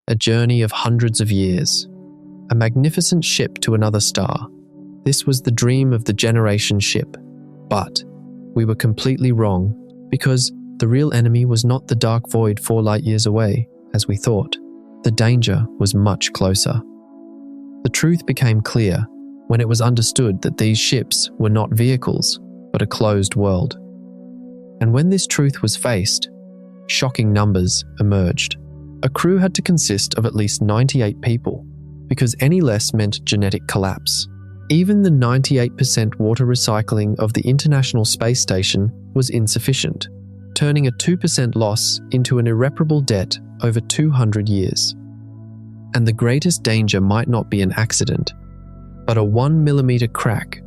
a journey of hundreds of years, a magnificent ship to another star. This was the dream of the generation ship. But we were completely wrong, because the real enemy was not the dark void 4 light years away, as we thought. The danger was much closer. The truth became clear when it was understood that these ships were not vehicles, but a closed world. And when this truth was faced, shocking numbers emerged. A crew had to consist of at least 98 people, because any less meant genetic collapse. Even the 98% water recycling of the International Space Station was insufficient, turning a 2% loss into an irreparable debt over 200 years. And the greatest danger might not be an accident, but a 1 millimeter crack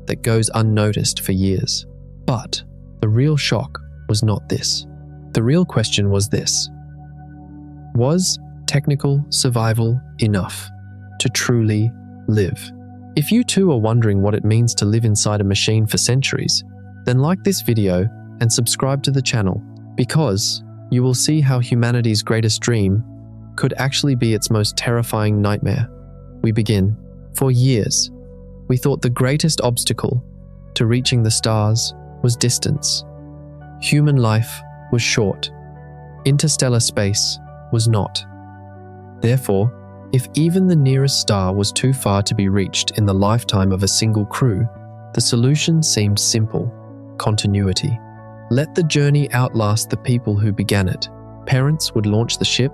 that goes unnoticed for years. But the real shock was not this. The real question was this: was technical survival enough to truly live? If you too are wondering what it means to live inside a machine for centuries, then like this video and subscribe to the channel, because you will see how humanity's greatest dream could actually be its most terrifying nightmare. We begin. For years, we thought the greatest obstacle to reaching the stars was distance. Human life was short. Interstellar space was not. Therefore, if even the nearest star was too far to be reached in the lifetime of a single crew, the solution seemed simple: continuity. Let the journey outlast the people who began it. Parents would launch the ship,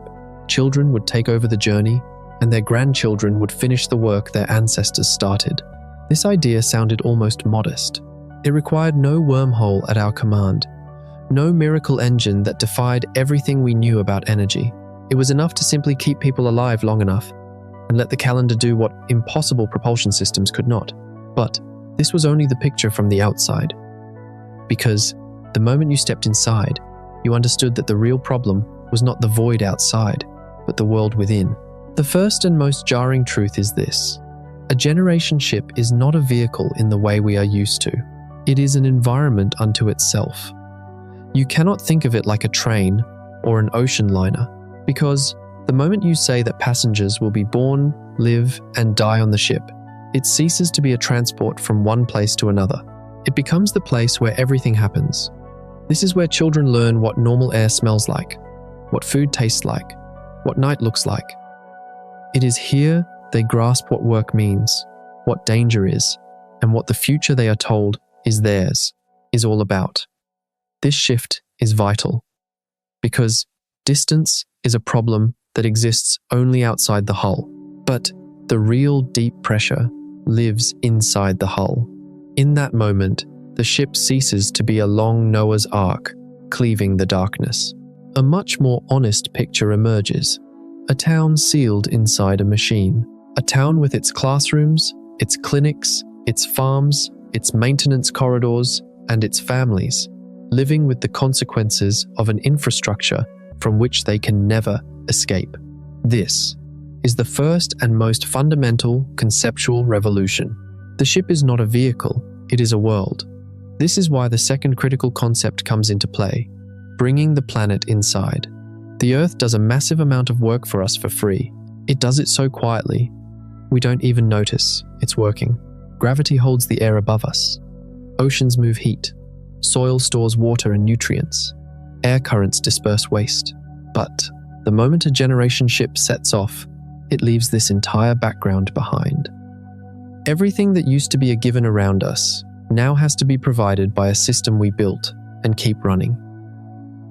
children would take over the journey, and their grandchildren would finish the work their ancestors started. This idea sounded almost modest. It required no wormhole at our command, no miracle engine that defied everything we knew about energy. It was enough to simply keep people alive long enough and let the calendar do what impossible propulsion systems could not. But this was only the picture from the outside, because the moment you stepped inside, you understood that the real problem was not the void outside, but the world within. The first and most jarring truth is this: a generation ship is not a vehicle in the way we are used to. It is an environment unto itself. You cannot think of it like a train or an ocean liner, because the moment you say that passengers will be born, live, and die on the ship, it ceases to be a transport from one place to another. It becomes the place where everything happens. This is where children learn what normal air smells like, what food tastes like, what night looks like. It is here they grasp what work means, what danger is, and what the future they are told is theirs is all about. This shift is vital, because distance is a problem that exists only outside the hull, but the real deep pressure lives inside the hull. In that moment, the ship ceases to be a long Noah's Ark, cleaving the darkness. A much more honest picture emerges: a town sealed inside a machine. A town with its classrooms, its clinics, its farms, its maintenance corridors, and its families, living with the consequences of an infrastructure from which they can never escape. This is the first and most fundamental conceptual revolution. The ship is not a vehicle, it is a world. This is why the second critical concept comes into play: bringing the planet inside. The Earth does a massive amount of work for us for free. It does it so quietly, we don't even notice it's working. Gravity holds the air above us. Oceans move heat. Soil stores water and nutrients. Air currents disperse waste. But the moment a generation ship sets off, it leaves this entire background behind. Everything that used to be a given around us now has to be provided by a system we built and keep running.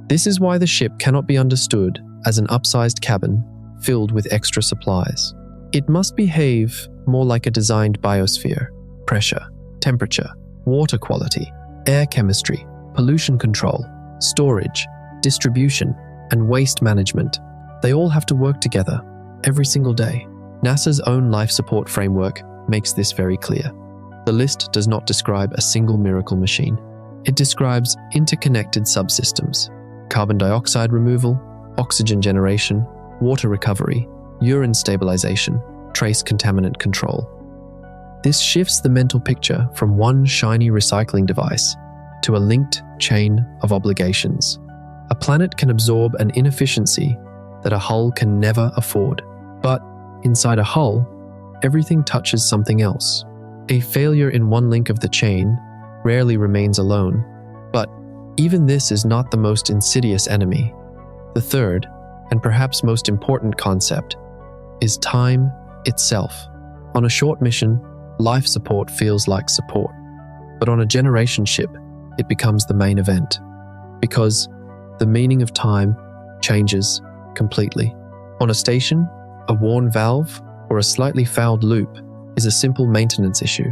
This is why the ship cannot be understood as an upsized cabin filled with extra supplies. It must behave more like a designed biosphere: pressure, temperature, water quality, air chemistry, pollution control, storage, distribution, and waste management. They all have to work together every single day. NASA's own life support framework makes this very clear. The list does not describe a single miracle machine. It describes interconnected subsystems: carbon dioxide removal, oxygen generation, water recovery, urine stabilization, trace contaminant control. This shifts the mental picture from one shiny recycling device to a linked chain of obligations. A planet can absorb an inefficiency that a hull can never afford. But inside a hull, everything touches something else. A failure in one link of the chain rarely remains alone. But even this is not the most insidious enemy. The third, and perhaps most important concept, is time itself. On a short mission, life support feels like support. But on a generation ship, it becomes the main event. Because the meaning of time changes completely. On a station, a worn valve or a slightly fouled loop is a simple maintenance issue.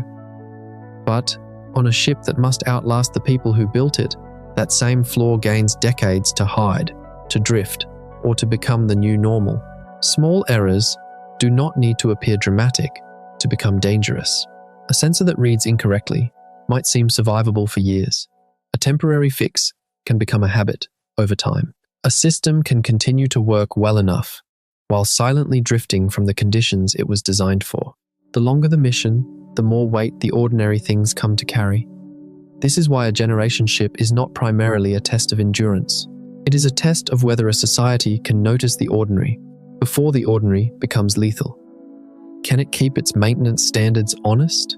But on a ship that must outlast the people who built it, that same flaw gains decades to hide, to drift, or to become the new normal. Small errors do not need to appear dramatic to become dangerous. A sensor that reads incorrectly might seem survivable for years. A temporary fix can become a habit over time. A system can continue to work well enough while silently drifting from the conditions it was designed for. The longer the mission, the more weight the ordinary things come to carry. This is why a generation ship is not primarily a test of endurance. It is a test of whether a society can notice the ordinary before the ordinary becomes lethal. Can it keep its maintenance standards honest?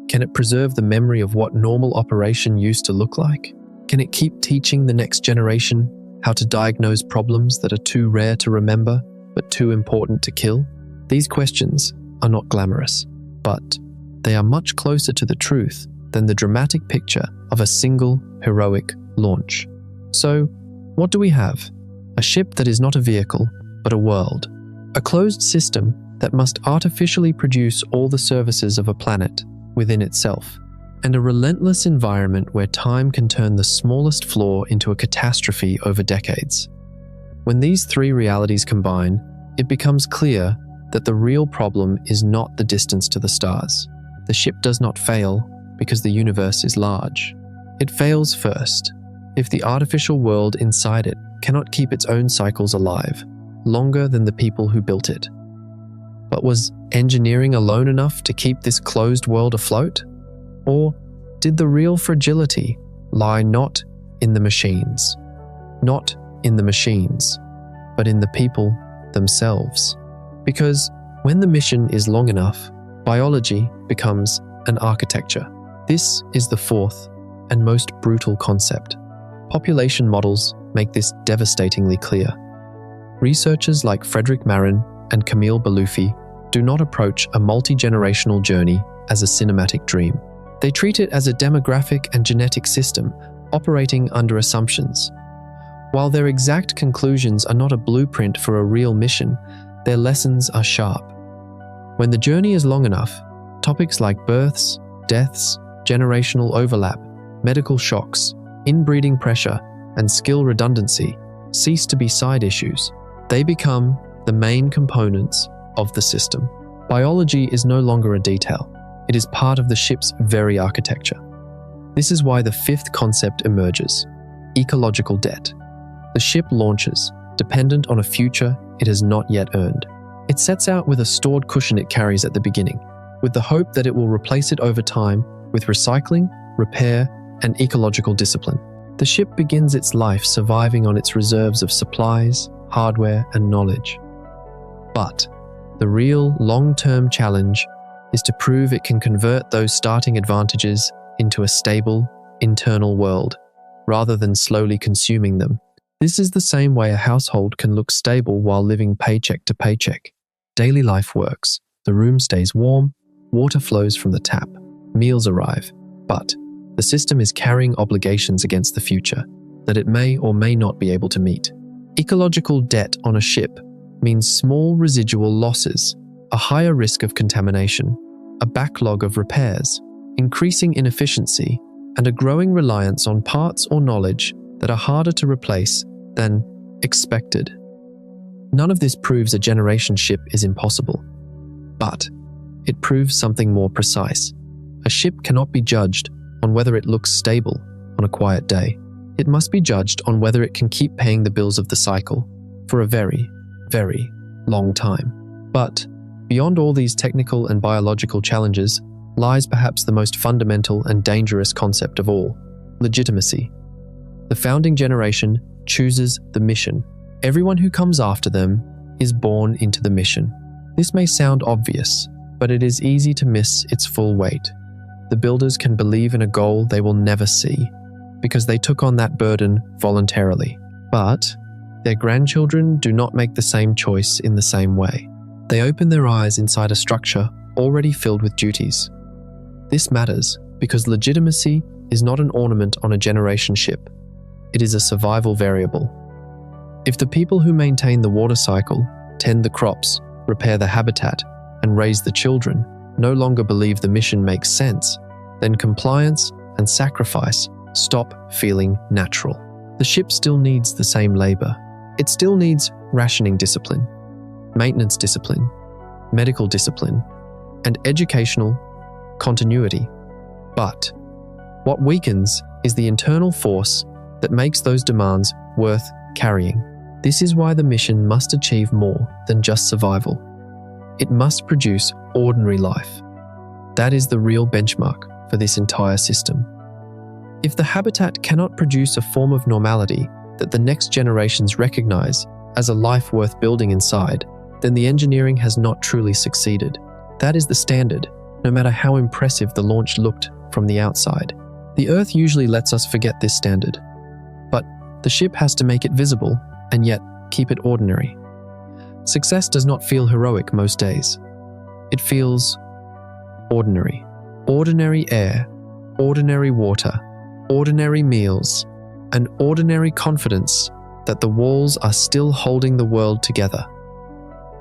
Can it preserve the memory of what normal operation used to look like? Can it keep teaching the next generation how to diagnose problems that are too rare to remember but too important to kill? These questions are not glamorous, but they are much closer to the truth than the dramatic picture of a single heroic launch. So, what do we have? A ship that is not a vehicle, but a world. A closed system that must artificially produce all the services of a planet within itself, and a relentless environment where time can turn the smallest flaw into a catastrophe over decades. When these three realities combine, it becomes clear that the real problem is not the distance to the stars. The ship does not fail because the universe is large. It fails first if the artificial world inside it cannot keep its own cycles alive, longer than the people who built it. But was engineering alone enough to keep this closed world afloat? Or did the real fragility lie not in the machines, but in the people themselves? Because when the mission is long enough, biology becomes an architecture. This is the fourth and most brutal concept. Population models make this devastatingly clear. Researchers like Frederick Marin and Camille Belufi do not approach a multi-generational journey as a cinematic dream. They treat it as a demographic and genetic system operating under assumptions. While their exact conclusions are not a blueprint for a real mission, their lessons are sharp. When the journey is long enough, topics like births, deaths, generational overlap, medical shocks, inbreeding pressure, and skill redundancy cease to be side issues. They become the main components of the system. Biology is no longer a detail. It is part of the ship's very architecture. This is why the fifth concept emerges: ecological debt. The ship launches, dependent on a future it has not yet earned. It sets out with a stored cushion it carries at the beginning, with the hope that it will replace it over time with recycling, repair, and ecological discipline. The ship begins its life surviving on its reserves of supplies, hardware, and knowledge. But the real long-term challenge is to prove it can convert those starting advantages into a stable, internal world, rather than slowly consuming them. This is the same way a household can look stable while living paycheck to paycheck. Daily life works. The room stays warm, water flows from the tap, meals arrive, but the system is carrying obligations against the future that it may or may not be able to meet. Ecological debt on a ship means small residual losses, a higher risk of contamination, a backlog of repairs, increasing inefficiency, and a growing reliance on parts or knowledge that are harder to replace than expected. None of this proves a generation ship is impossible, but it proves something more precise. A ship cannot be judged on whether it looks stable on a quiet day. It must be judged on whether it can keep paying the bills of the cycle for a very, very long time. But beyond all these technical and biological challenges lies perhaps the most fundamental and dangerous concept of all: legitimacy. The founding generation chooses the mission, Everyone who comes after them is born into the mission. This may sound obvious, but it is easy to miss its full weight. The builders can believe in a goal they will never see, because they took on that burden voluntarily. But their grandchildren do not make the same choice in the same way. They open their eyes inside a structure already filled with duties. This matters because legitimacy is not an ornament on a generation ship. It is a survival variable. If the people who maintain the water cycle, tend the crops, repair the habitat, and raise the children no longer believe the mission makes sense, then compliance and sacrifice stop feeling natural. The ship still needs the same labor. It still needs rationing discipline, maintenance discipline, medical discipline, and educational continuity. But what weakens is the internal force that makes those demands worth carrying. This is why the mission must achieve more than just survival. It must produce ordinary life. That is the real benchmark for this entire system. If the habitat cannot produce a form of normality that the next generations recognize as a life worth building inside, then the engineering has not truly succeeded. That is the standard, no matter how impressive the launch looked from the outside. The Earth usually lets us forget this standard, but the ship has to make it visible and yet keep it ordinary. Success does not feel heroic most days. It feels ordinary. Ordinary air, ordinary water, ordinary meals, and ordinary confidence that the walls are still holding the world together.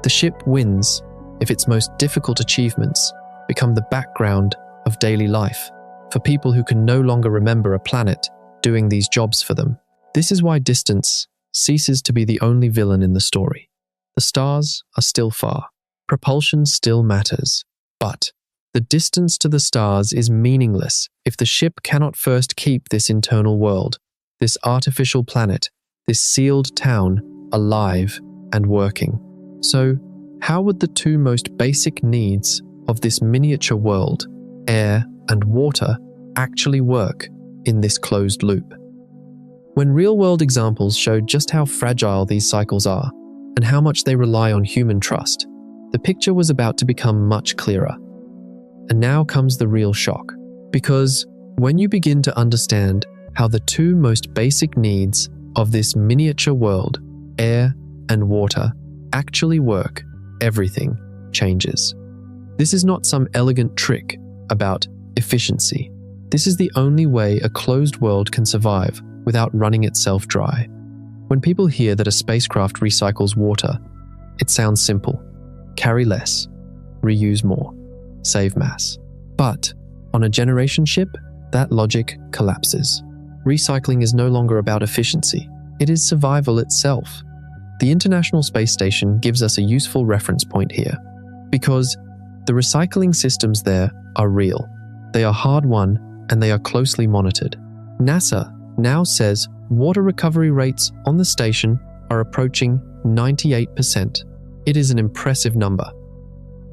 The ship wins if its most difficult achievements become the background of daily life for people who can no longer remember a planet doing these jobs for them. This is why distance ceases to be the only villain in the story. The stars are still far. Propulsion still matters. But the distance to the stars is meaningless if the ship cannot first keep this internal world, this artificial planet, this sealed town, alive and working. So, how would the two most basic needs of this miniature world, air and water, actually work in this closed loop? When real-world examples showed just how fragile these cycles are and how much they rely on human trust, the picture was about to become much clearer. And now comes the real shock, because when you begin to understand how the two most basic needs of this miniature world, air and water, actually work, everything changes. This is not some elegant trick about efficiency. This is the only way a closed world can survive without running itself dry. When people hear that a spacecraft recycles water, it sounds simple. Carry less, reuse more, save mass. But on a generation ship, that logic collapses. Recycling is no longer about efficiency. It is survival itself. The International Space Station gives us a useful reference point here, because the recycling systems there are real. They are hard-won and they are closely monitored. NASA now says water recovery rates on the station are approaching 98%. It is an impressive number.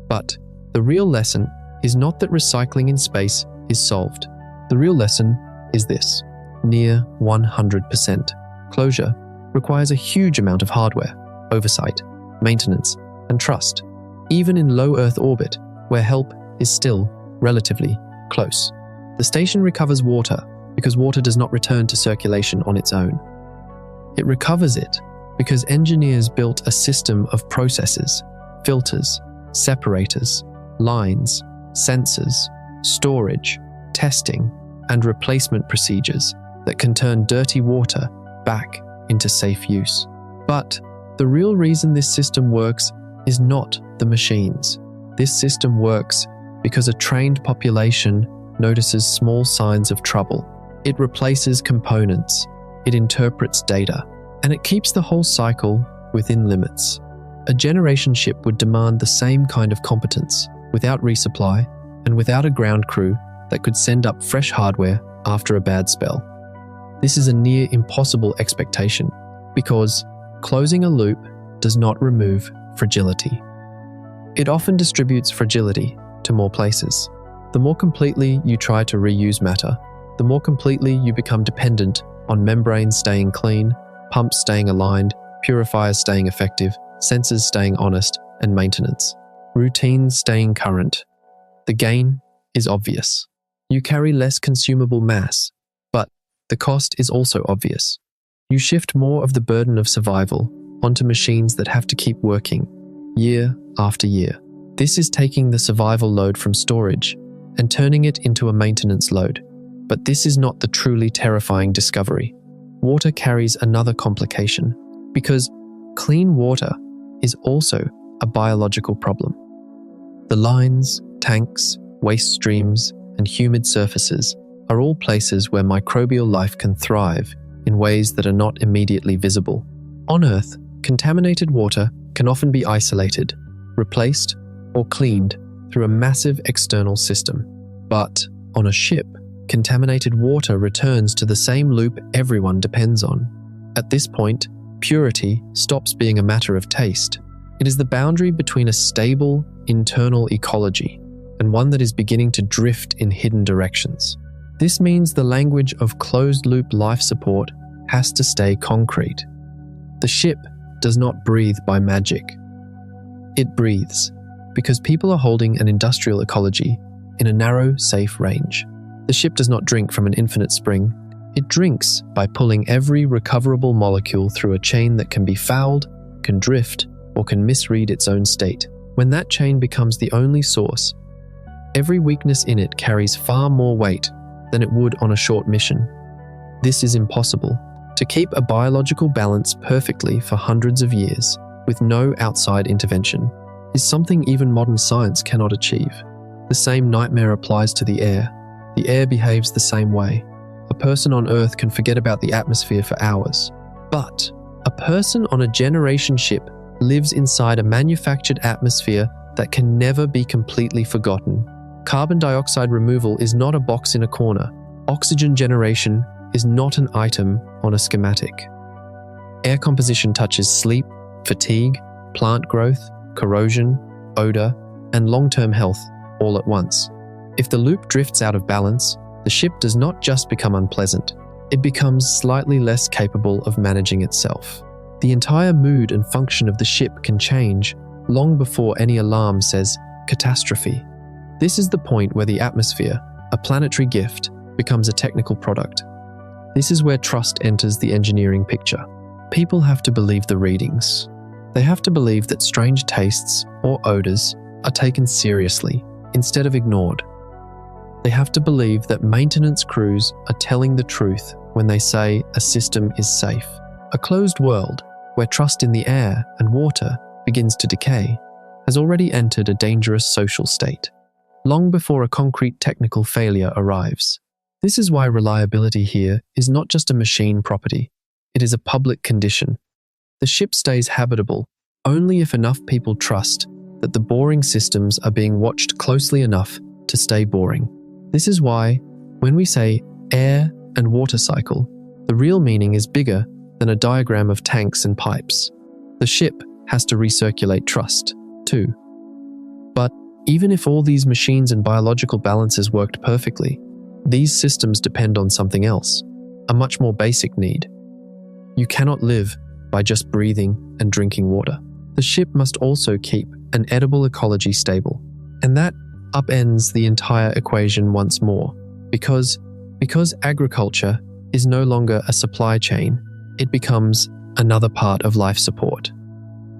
But the real lesson is not that recycling in space is solved. The real lesson is this: near 100%. Closure requires a huge amount of hardware, oversight, maintenance, and trust, even in low Earth orbit, where help is still relatively close. The station recovers water because water does not return to circulation on its own. It recovers it because engineers built a system of processes, filters, separators, lines, sensors, storage, testing, and replacement procedures that can turn dirty water back into safe use. But the real reason this system works is not the machines. This system works because a trained population notices small signs of trouble. It replaces components, it interprets data, and it keeps the whole cycle within limits. A generation ship would demand the same kind of competence, without resupply and without a ground crew that could send up fresh hardware after a bad spell. This is a near impossible expectation, because closing a loop does not remove fragility. It often distributes fragility to more places. The more completely you try to reuse matter, the more completely you become dependent on membranes staying clean, pumps staying aligned, purifiers staying effective, sensors staying honest, and maintenance. Routines staying current. The gain is obvious. You carry less consumable mass, but the cost is also obvious. You shift more of the burden of survival onto machines that have to keep working, year after year. This is taking the survival load from storage and turning it into a maintenance load. But this is not the truly terrifying discovery. Water carries another complication, because clean water is also a biological problem. The lines, tanks, waste streams, and humid surfaces are all places where microbial life can thrive in ways that are not immediately visible. On Earth, contaminated water can often be isolated, replaced, or cleaned through a massive external system. But on a ship, contaminated water returns to the same loop everyone depends on. At this point, purity stops being a matter of taste. It is the boundary between a stable, internal ecology and one that is beginning to drift in hidden directions. This means the language of closed-loop life support has to stay concrete. The ship does not breathe by magic. It breathes because people are holding an industrial ecology in a narrow, safe range. The ship does not drink from an infinite spring. It drinks by pulling every recoverable molecule through a chain that can be fouled, can drift, or can misread its own state. When that chain becomes the only source, every weakness in it carries far more weight than it would on a short mission. This is impossible. To keep a biological balance perfectly for hundreds of years, with no outside intervention, is something even modern science cannot achieve. The same nightmare applies to the air. The air behaves the same way. A person on Earth can forget about the atmosphere for hours. But a person on a generation ship lives inside a manufactured atmosphere that can never be completely forgotten. Carbon dioxide removal is not a box in a corner. Oxygen generation is not an item on a schematic. Air composition touches sleep, fatigue, plant growth, corrosion, odor, and long-term health all at once. If the loop drifts out of balance, the ship does not just become unpleasant, it becomes slightly less capable of managing itself. The entire mood and function of the ship can change long before any alarm says catastrophe. This is the point where the atmosphere, a planetary gift, becomes a technical product. This is where trust enters the engineering picture. People have to believe the readings. They have to believe that strange tastes or odors are taken seriously instead of ignored. They have to believe that maintenance crews are telling the truth when they say a system is safe. A closed world, where trust in the air and water begins to decay, has already entered a dangerous social state, long before a concrete technical failure arrives. This is why reliability here is not just a machine property, it is a public condition. The ship stays habitable only if enough people trust that the boring systems are being watched closely enough to stay boring. This is why, when we say air and water cycle, the real meaning is bigger than a diagram of tanks and pipes. The ship has to recirculate trust, too. But even if all these machines and biological balances worked perfectly, these systems depend on something else, a much more basic need. You cannot live by just breathing and drinking water. The ship must also keep an edible ecology stable, and that upends the entire equation once more, because agriculture is no longer a supply chain, it becomes another part of life support.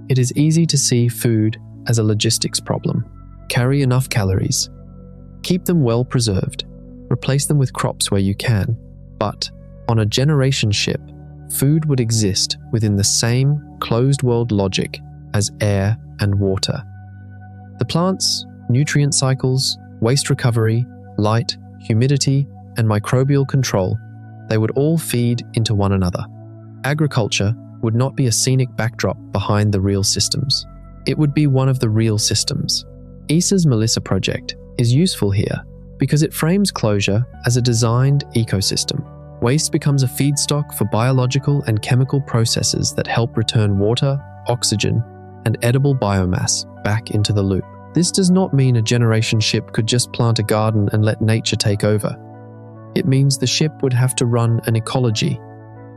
It is easy to see food as a logistics problem. Carry enough calories. Keep them well preserved. Replace them with crops where you can. But on a generation ship, food would exist within the same closed world logic as air and water. The plants, nutrient cycles, waste recovery, light, humidity, and microbial control, they would all feed into one another. Agriculture would not be a scenic backdrop behind the real systems. It would be one of the real systems. ESA's Melissa project is useful here because it frames closure as a designed ecosystem. Waste becomes a feedstock for biological and chemical processes that help return water, oxygen, and edible biomass back into the loop. This does not mean a generation ship could just plant a garden and let nature take over. It means the ship would have to run an ecology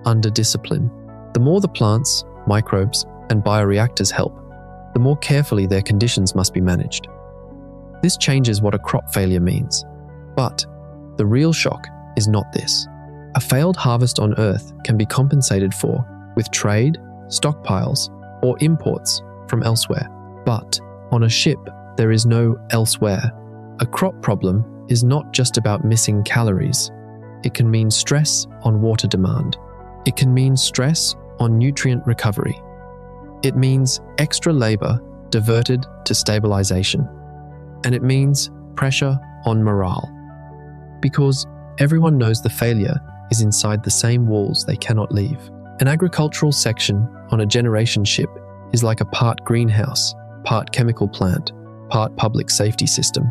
under discipline. The more the plants, microbes, and bioreactors help, the more carefully their conditions must be managed. This changes what a crop failure means. But the real shock is not this. A failed harvest on Earth can be compensated for with trade, stockpiles, or imports from elsewhere. But on a ship, there is no elsewhere. A crop problem is not just about missing calories. It can mean stress on water demand. It can mean stress on nutrient recovery. It means extra labor diverted to stabilization. And it means pressure on morale. Because everyone knows the failure is inside the same walls they cannot leave. An agricultural section on a generation ship is like a part greenhouse, part chemical plant, part public safety system.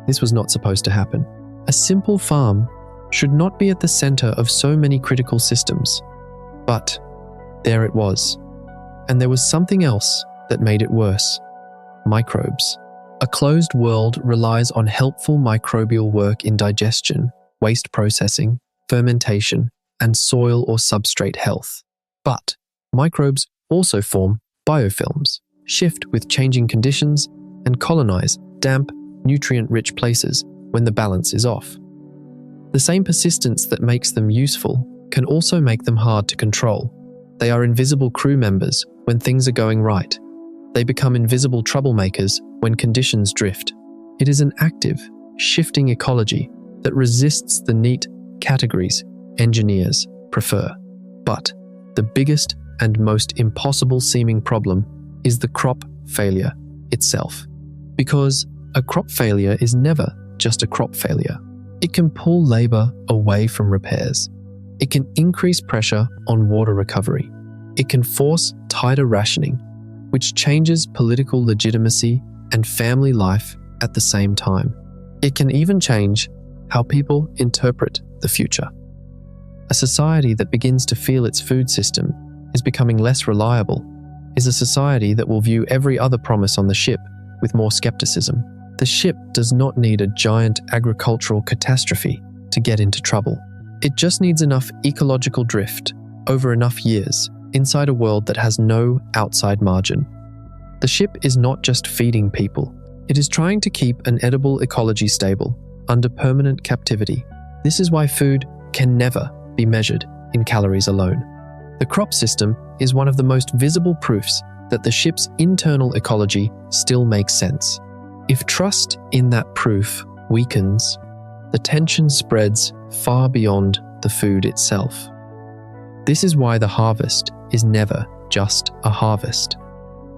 This was not supposed to happen. A simple farm should not be at the center of so many critical systems. But there it was. And there was something else that made it worse. Microbes. A closed world relies on helpful microbial work in digestion, waste processing, fermentation, and soil or substrate health. But microbes also form biofilms, shift with changing conditions, and colonize damp, nutrient-rich places when the balance is off. The same persistence that makes them useful can also make them hard to control. They are invisible crew members when things are going right. They become invisible troublemakers when conditions drift. It is an active, shifting ecology that resists the neat categories engineers prefer. But the biggest and most impossible seeming problem is the crop failure itself. Because a crop failure is never just a crop failure. It can pull labor away from repairs. It can increase pressure on water recovery. It can force tighter rationing, which changes political legitimacy and family life at the same time. It can even change how people interpret the future. A society that begins to feel its food system is becoming less reliable is a society that will view every other promise on the ship with more skepticism. The ship does not need a giant agricultural catastrophe to get into trouble. It just needs enough ecological drift over enough years inside a world that has no outside margin. The ship is not just feeding people. It is trying to keep an edible ecology stable under permanent captivity. This is why food can never be measured in calories alone. The crop system is one of the most visible proofs that the ship's internal ecology still makes sense. If trust in that proof weakens, the tension spreads far beyond the food itself. This is why the harvest is never just a harvest.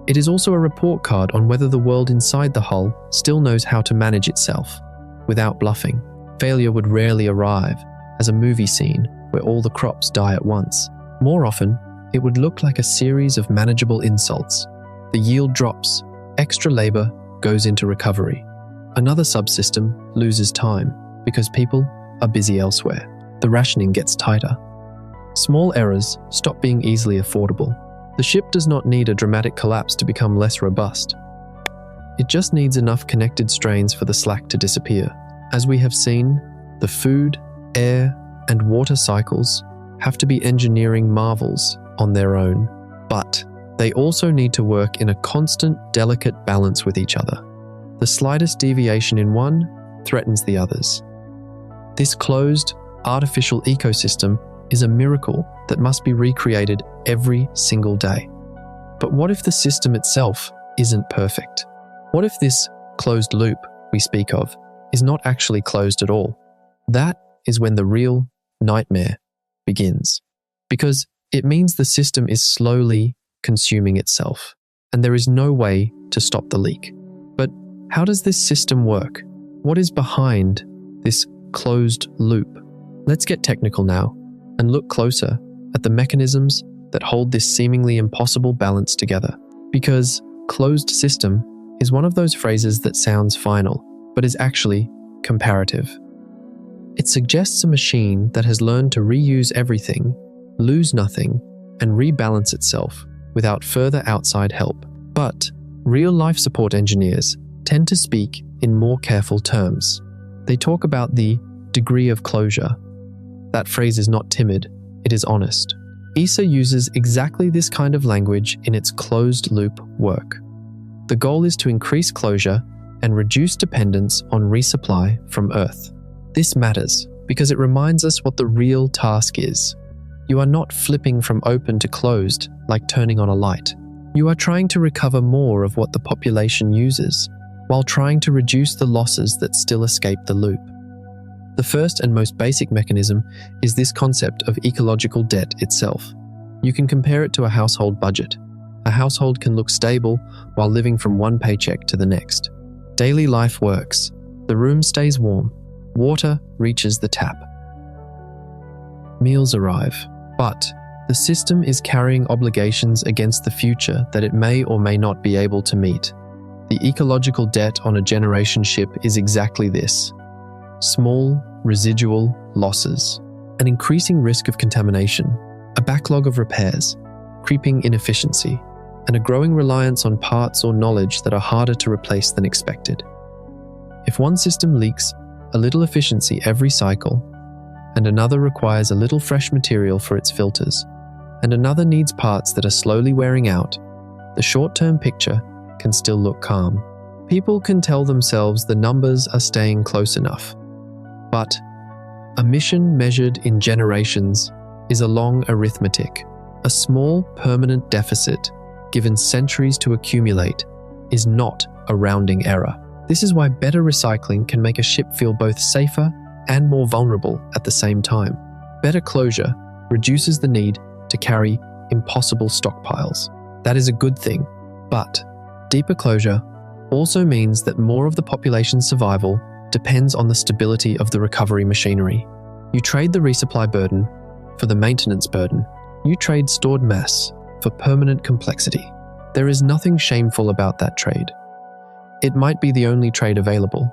It is also a report card on whether the world inside the hull still knows how to manage itself. Without bluffing, failure would rarely arrive as a movie scene where all the crops die at once. More often, it would look like a series of manageable insults. The yield drops, extra labor goes into recovery. Another subsystem loses time because people are busy elsewhere. The rationing gets tighter. Small errors stop being easily affordable. The ship does not need a dramatic collapse to become less robust. It just needs enough connected strains for the slack to disappear. As we have seen, the food, air, and water cycles have to be engineering marvels on their own, but they also need to work in a constant, delicate balance with each other. The slightest deviation in one threatens the others. This closed, artificial ecosystem is a miracle that must be recreated every single day. But what if the system itself isn't perfect? What if this closed loop we speak of is not actually closed at all? That is when the real nightmare begins, because it means the system is slowly consuming itself, and there is no way to stop the leak. But how does this system work? What is behind this closed loop? Let's get technical now and look closer at the mechanisms that hold this seemingly impossible balance together. Because closed system is one of those phrases that sounds final, but is actually comparative. It suggests a machine that has learned to reuse everything, lose nothing, and rebalance itself without further outside help. But real life support engineers tend to speak in more careful terms. They talk about the degree of closure. That phrase is not timid, it is honest. ESA uses exactly this kind of language in its closed-loop work. The goal is to increase closure and reduce dependence on resupply from Earth. This matters because it reminds us what the real task is. You are not flipping from open to closed like turning on a light. You are trying to recover more of what the population uses, while trying to reduce the losses that still escape the loop. The first and most basic mechanism is this concept of ecological debt itself. You can compare it to a household budget. A household can look stable while living from one paycheck to the next. Daily life works. The room stays warm. Water reaches the tap. Meals arrive. But the system is carrying obligations against the future that it may or may not be able to meet. The ecological debt on a generation ship is exactly this: small, residual losses, an increasing risk of contamination, a backlog of repairs, creeping inefficiency, and a growing reliance on parts or knowledge that are harder to replace than expected. If one system leaks a little efficiency every cycle, and another requires a little fresh material for its filters, and another needs parts that are slowly wearing out, the short-term picture can still look calm. People can tell themselves the numbers are staying close enough. But a mission measured in generations is a long arithmetic. A small, permanent deficit, given centuries to accumulate, is not a rounding error. This is why better recycling can make a ship feel both safer and more vulnerable at the same time. Better closure reduces the need to carry impossible stockpiles. That is a good thing, but deeper closure also means that more of the population's survival depends on the stability of the recovery machinery. You trade the resupply burden for the maintenance burden. You trade stored mass for permanent complexity. There is nothing shameful about that trade. It might be the only trade available,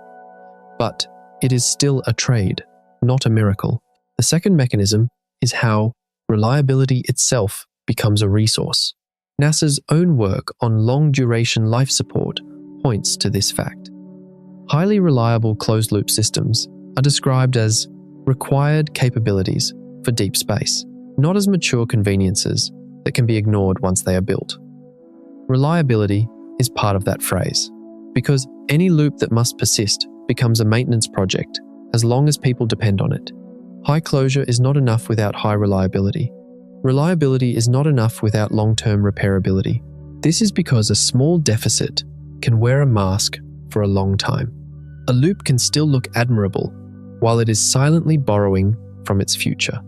but it is still a trade, not a miracle. The second mechanism is how reliability itself becomes a resource. NASA's own work on long-duration life support points to this fact. Highly reliable closed-loop systems are described as required capabilities for deep space, not as mature conveniences that can be ignored once they are built. Reliability is part of that phrase, because any loop that must persist becomes a maintenance project as long as people depend on it. High closure is not enough without high reliability. Reliability is not enough without long-term repairability. This is because a small deficit can wear a mask for a long time. A loop can still look admirable while it is silently borrowing from its future.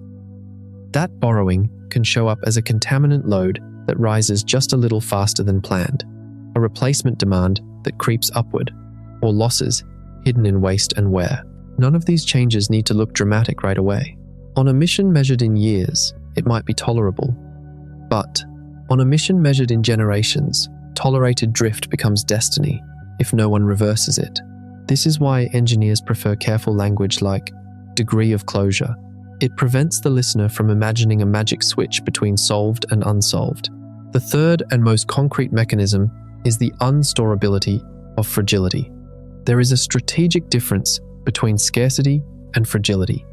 That borrowing can show up as a contaminant load that rises just a little faster than planned, a replacement demand that creeps upward, or losses hidden in waste and wear. None of these changes need to look dramatic right away. On a mission measured in years, it might be tolerable. But on a mission measured in generations, tolerated drift becomes destiny if no one reverses it. This is why engineers prefer careful language like degree of closure. It prevents the listener from imagining a magic switch between solved and unsolved. The third and most concrete mechanism is the unstorability of fragility. There is a strategic difference between scarcity and fragility.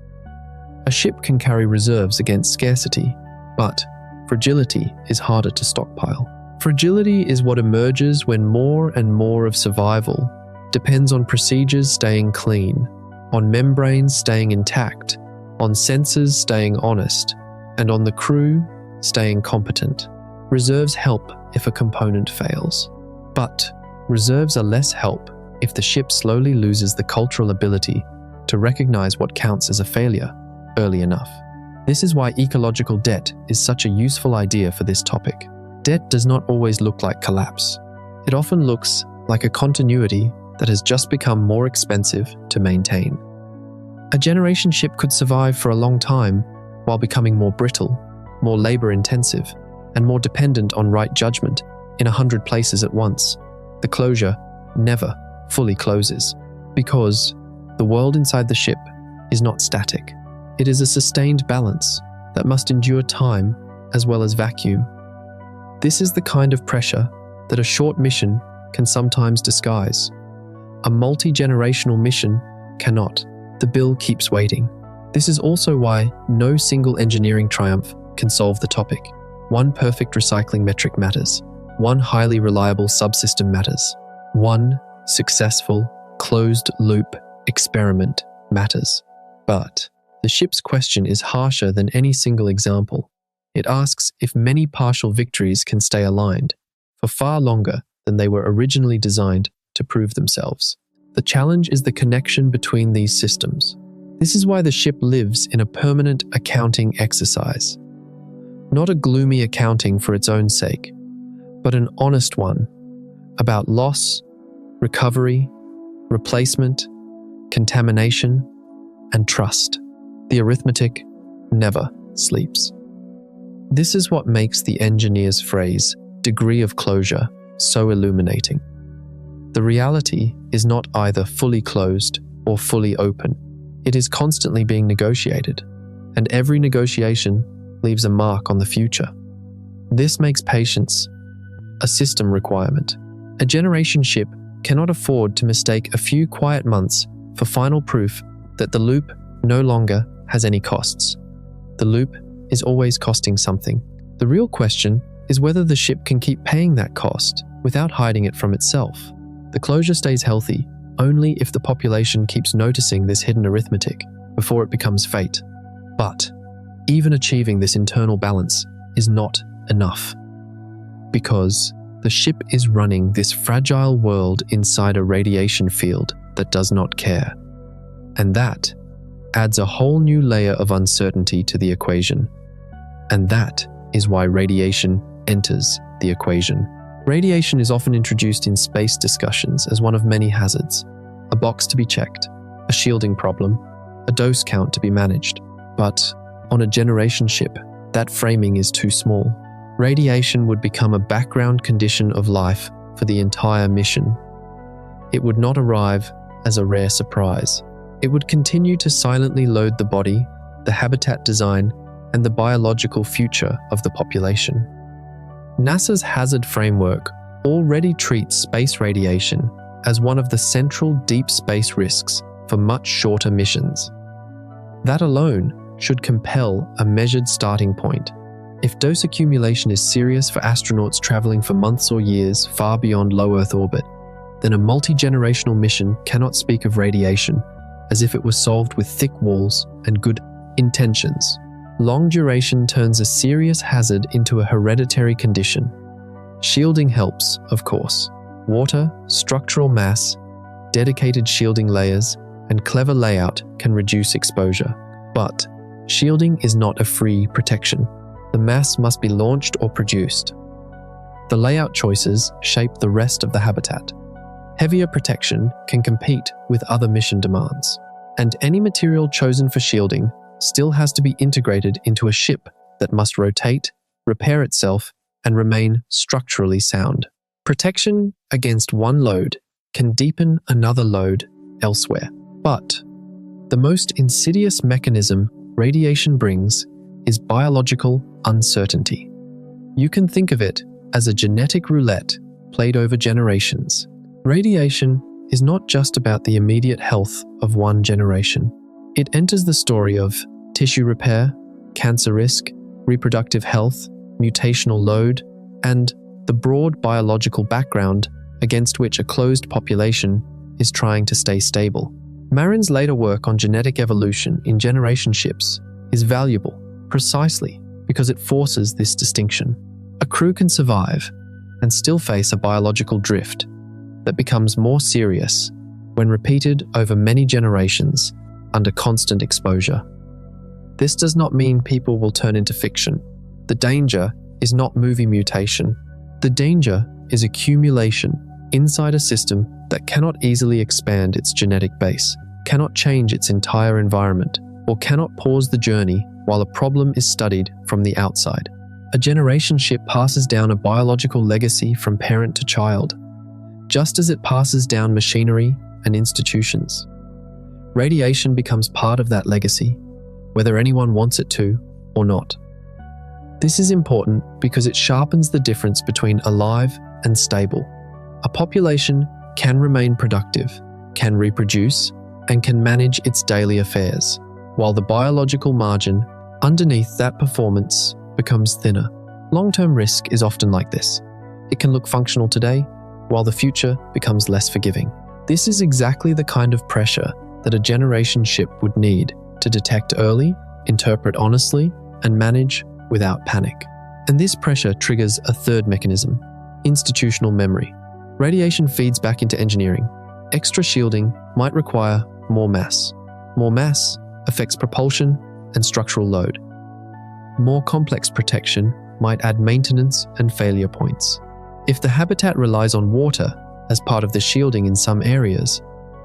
A ship can carry reserves against scarcity, but fragility is harder to stockpile. Fragility is what emerges when more and more of survival depends on procedures staying clean, on membranes staying intact, on sensors staying honest, and on the crew staying competent. Reserves help if a component fails, but reserves are less help if the ship slowly loses the cultural ability to recognize what counts as a failure early enough. This is why ecological debt is such a useful idea for this topic. Debt does not always look like collapse. It often looks like a continuity that has just become more expensive to maintain. A generation ship could survive for a long time while becoming more brittle, more labor-intensive, and more dependent on right judgment in 100 places at once. The closure never fully closes, because the world inside the ship is not static. It is a sustained balance that must endure time as well as vacuum. This is the kind of pressure that a short mission can sometimes disguise. A multi-generational mission cannot. The bill keeps waiting. This is also why no single engineering triumph can solve the topic. One perfect recycling metric matters. One highly reliable subsystem matters. One successful, closed-loop experiment matters. But the ship's question is harsher than any single example. It asks if many partial victories can stay aligned for far longer than they were originally designed to prove themselves. The challenge is the connection between these systems. This is why the ship lives in a permanent accounting exercise. Not a gloomy accounting for its own sake, but an honest one about loss, recovery, replacement, contamination, and trust. The arithmetic never sleeps. This is what makes the engineer's phrase, degree of closure, so illuminating. The reality is not either fully closed or fully open. It is constantly being negotiated, and every negotiation leaves a mark on the future. This makes patience a system requirement. A generation ship cannot afford to mistake a few quiet months for final proof that the loop no longer has any costs. The loop is always costing something. The real question is whether the ship can keep paying that cost without hiding it from itself. The closure stays healthy only if the population keeps noticing this hidden arithmetic before it becomes fate. But even achieving this internal balance is not enough, because the ship is running this fragile world inside a radiation field that does not care. And that adds a whole new layer of uncertainty to the equation. And that is why radiation enters the equation. Radiation is often introduced in space discussions as one of many hazards, a box to be checked, a shielding problem, a dose count to be managed. But on a generation ship, that framing is too small. Radiation would become a background condition of life for the entire mission. It would not arrive as a rare surprise. It would continue to silently load the body, the habitat design, and the biological future of the population. NASA's hazard framework already treats space radiation as one of the central deep space risks for much shorter missions. That alone should compel a measured starting point. If dose accumulation is serious for astronauts traveling for months or years far beyond low Earth orbit, then a multi-generational mission cannot speak of radiation as if it was solved with thick walls and good intentions. Long duration turns a serious hazard into a hereditary condition. Shielding helps, of course. Water, structural mass, dedicated shielding layers, and clever layout can reduce exposure. But shielding is not a free protection. The mass must be launched or produced. The layout choices shape the rest of the habitat. Heavier protection can compete with other mission demands, and any material chosen for shielding still has to be integrated into a ship that must rotate, repair itself, and remain structurally sound. Protection against one load can deepen another load elsewhere. But the most insidious mechanism radiation brings is biological uncertainty. You can think of it as a genetic roulette played over generations. Radiation is not just about the immediate health of one generation. It enters the story of tissue repair, cancer risk, reproductive health, mutational load, and the broad biological background against which a closed population is trying to stay stable. Marin's later work on genetic evolution in generation ships is valuable precisely because it forces this distinction. A crew can survive and still face a biological drift that becomes more serious when repeated over many generations under constant exposure. This does not mean people will turn into fiction. The danger is not movie mutation. The danger is accumulation inside a system that cannot easily expand its genetic base, cannot change its entire environment, or cannot pause the journey while a problem is studied from the outside. A generation ship passes down a biological legacy from parent to child, just as it passes down machinery and institutions. Radiation becomes part of that legacy, whether anyone wants it to or not. This is important because it sharpens the difference between alive and stable. A population can remain productive, can reproduce, and can manage its daily affairs, while the biological margin underneath that performance becomes thinner. Long-term risk is often like this. It can look functional today, while the future becomes less forgiving. This is exactly the kind of pressure that a generation ship would need to detect early, interpret honestly, and manage without panic. And this pressure triggers a third mechanism: institutional memory. Radiation feeds back into engineering. Extra shielding might require more mass. More mass affects propulsion and structural load. More complex protection might add maintenance and failure points. If the habitat relies on water as part of the shielding in some areas,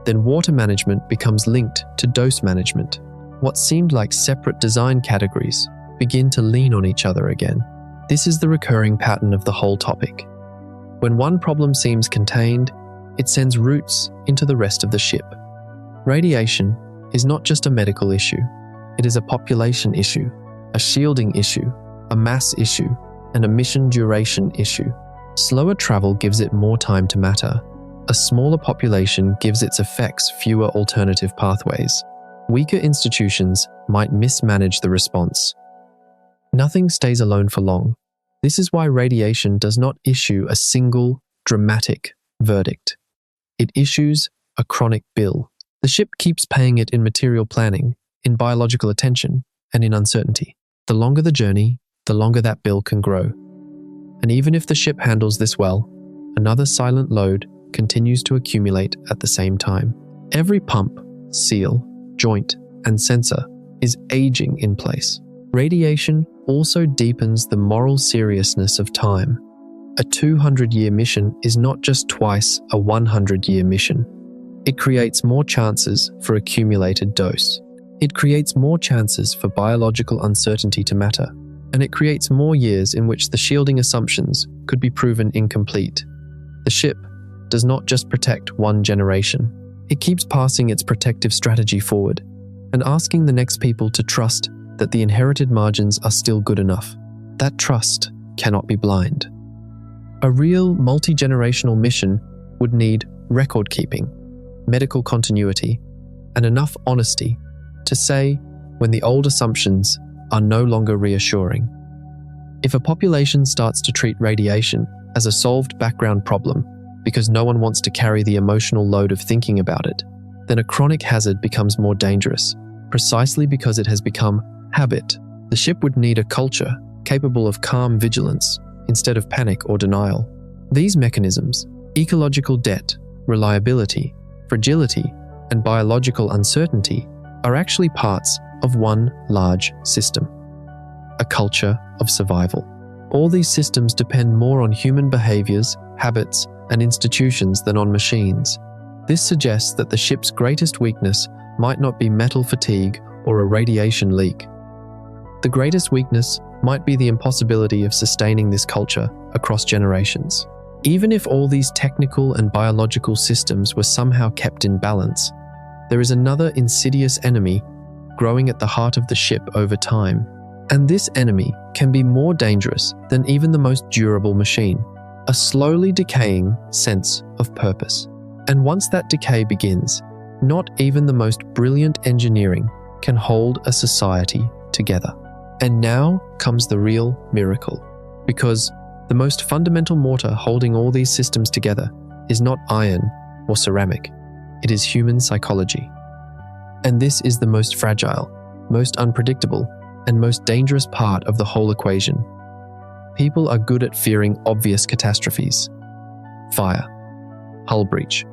then water management becomes linked to dose management. What seemed like separate design categories begin to lean on each other again. This is the recurring pattern of the whole topic. When one problem seems contained, it sends roots into the rest of the ship. Radiation is not just a medical issue. It is a population issue, a shielding issue, a mass issue, and a mission duration issue. Slower travel gives it more time to matter. A smaller population gives its effects fewer alternative pathways. Weaker institutions might mismanage the response. Nothing stays alone for long. This is why radiation does not issue a single, dramatic verdict. It issues a chronic bill. The ship keeps paying it in material planning, in biological attention, and in uncertainty. The longer the journey, the longer that bill can grow. And even if the ship handles this well, another silent load continues to accumulate at the same time. Every pump, seal, joint, and sensor is aging in place. Radiation also deepens the moral seriousness of time. A 200-year mission is not just twice a 100-year mission. It creates more chances for accumulated dose. It creates more chances for biological uncertainty to matter. And it creates more years in which the shielding assumptions could be proven incomplete. The ship does not just protect one generation. It keeps passing its protective strategy forward and asking the next people to trust that the inherited margins are still good enough. That trust cannot be blind. A real multi-generational mission would need record keeping, medical continuity, and enough honesty to say when the old assumptions are no longer reassuring. If a population starts to treat radiation as a solved background problem because no one wants to carry the emotional load of thinking about it, then a chronic hazard becomes more dangerous, precisely because it has become habit. The ship would need a culture capable of calm vigilance instead of panic or denial. These mechanisms, ecological debt, reliability, fragility, and biological uncertainty, are actually parts of one large system, a culture of survival. All these systems depend more on human behaviors, habits, and institutions than on machines. This suggests that the ship's greatest weakness might not be metal fatigue or a radiation leak. The greatest weakness might be the impossibility of sustaining this culture across generations. Even if all these technical and biological systems were somehow kept in balance, there is another insidious enemy growing at the heart of the ship over time. And this enemy can be more dangerous than even the most durable machine: a slowly decaying sense of purpose. And once that decay begins, not even the most brilliant engineering can hold a society together. And now comes the real miracle, because the most fundamental mortar holding all these systems together is not iron or ceramic, it is human psychology. And this is the most fragile, most unpredictable, and most dangerous part of the whole equation. People are good at fearing obvious catastrophes: fire, hull breach,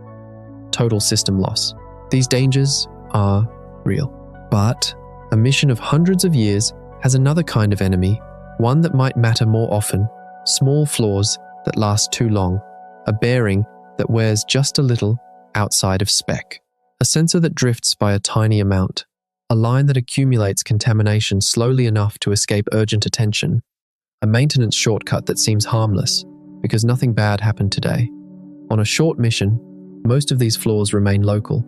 total system loss. These dangers are real. But a mission of hundreds of years has another kind of enemy, one that might matter more often: small flaws that last too long, a bearing that wears just a little outside of spec, a sensor that drifts by a tiny amount, a line that accumulates contamination slowly enough to escape urgent attention, a maintenance shortcut that seems harmless because nothing bad happened today. On a short mission, most of these flaws remain local.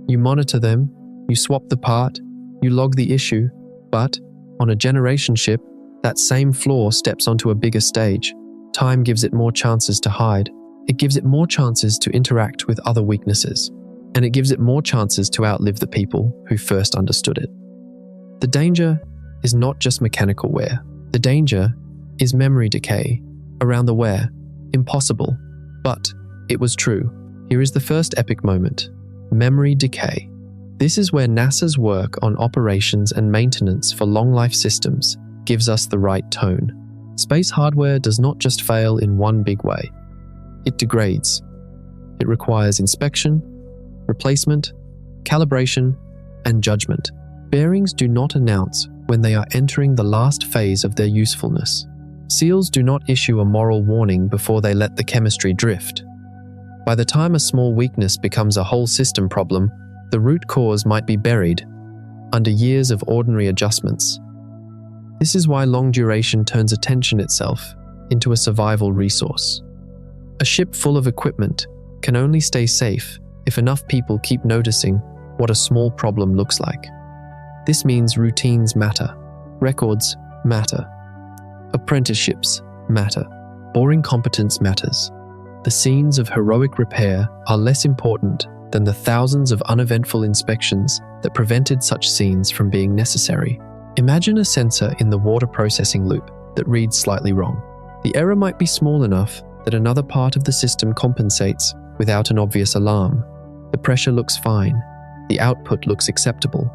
You monitor them, you swap the part, you log the issue, but on a generation ship, that same flaw steps onto a bigger stage. Time gives it more chances to hide. It gives it more chances to interact with other weaknesses. And it gives it more chances to outlive the people who first understood it. The danger is not just mechanical wear. The danger is memory decay. Around the where. Impossible. But it was true. Here is the first epic moment. Memory decay. This is where NASA's work on operations and maintenance for long-life systems gives us the right tone. Space hardware does not just fail in one big way. It degrades. It requires inspection, replacement, calibration, and judgment. Bearings do not announce when they are entering the last phase of their usefulness. Seals do not issue a moral warning before they let the chemistry drift. By the time a small weakness becomes a whole system problem, the root cause might be buried under years of ordinary adjustments. This is why long duration turns attention itself into a survival resource. A ship full of equipment can only stay safe if enough people keep noticing what a small problem looks like. This means routines matter, records matter, apprenticeships matter, boring competence matters. The scenes of heroic repair are less important than the thousands of uneventful inspections that prevented such scenes from being necessary. Imagine a sensor in the water processing loop that reads slightly wrong. The error might be small enough that another part of the system compensates without an obvious alarm. The pressure looks fine. The output looks acceptable.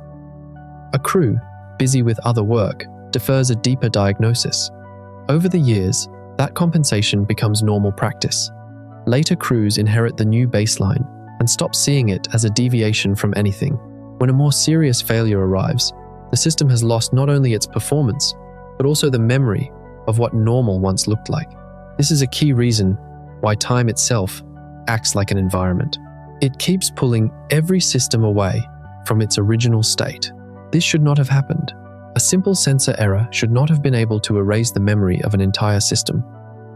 A crew, busy with other work, defers a deeper diagnosis. Over the years, that compensation becomes normal practice. Later crews inherit the new baseline and stop seeing it as a deviation from anything. When a more serious failure arrives, the system has lost not only its performance, but also the memory of what normal once looked like. This is a key reason why time itself acts like an environment. It keeps pulling every system away from its original state. This should not have happened. A simple sensor error should not have been able to erase the memory of an entire system.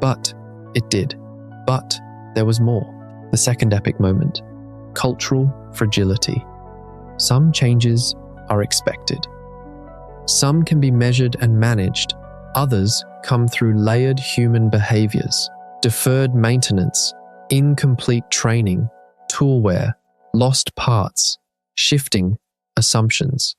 But it did. But there was more. The second epic moment. Cultural fragility. Some changes are expected. Some can be measured and managed. Others come through layered human behaviors, deferred maintenance, incomplete training, tool wear, lost parts, shifting assumptions,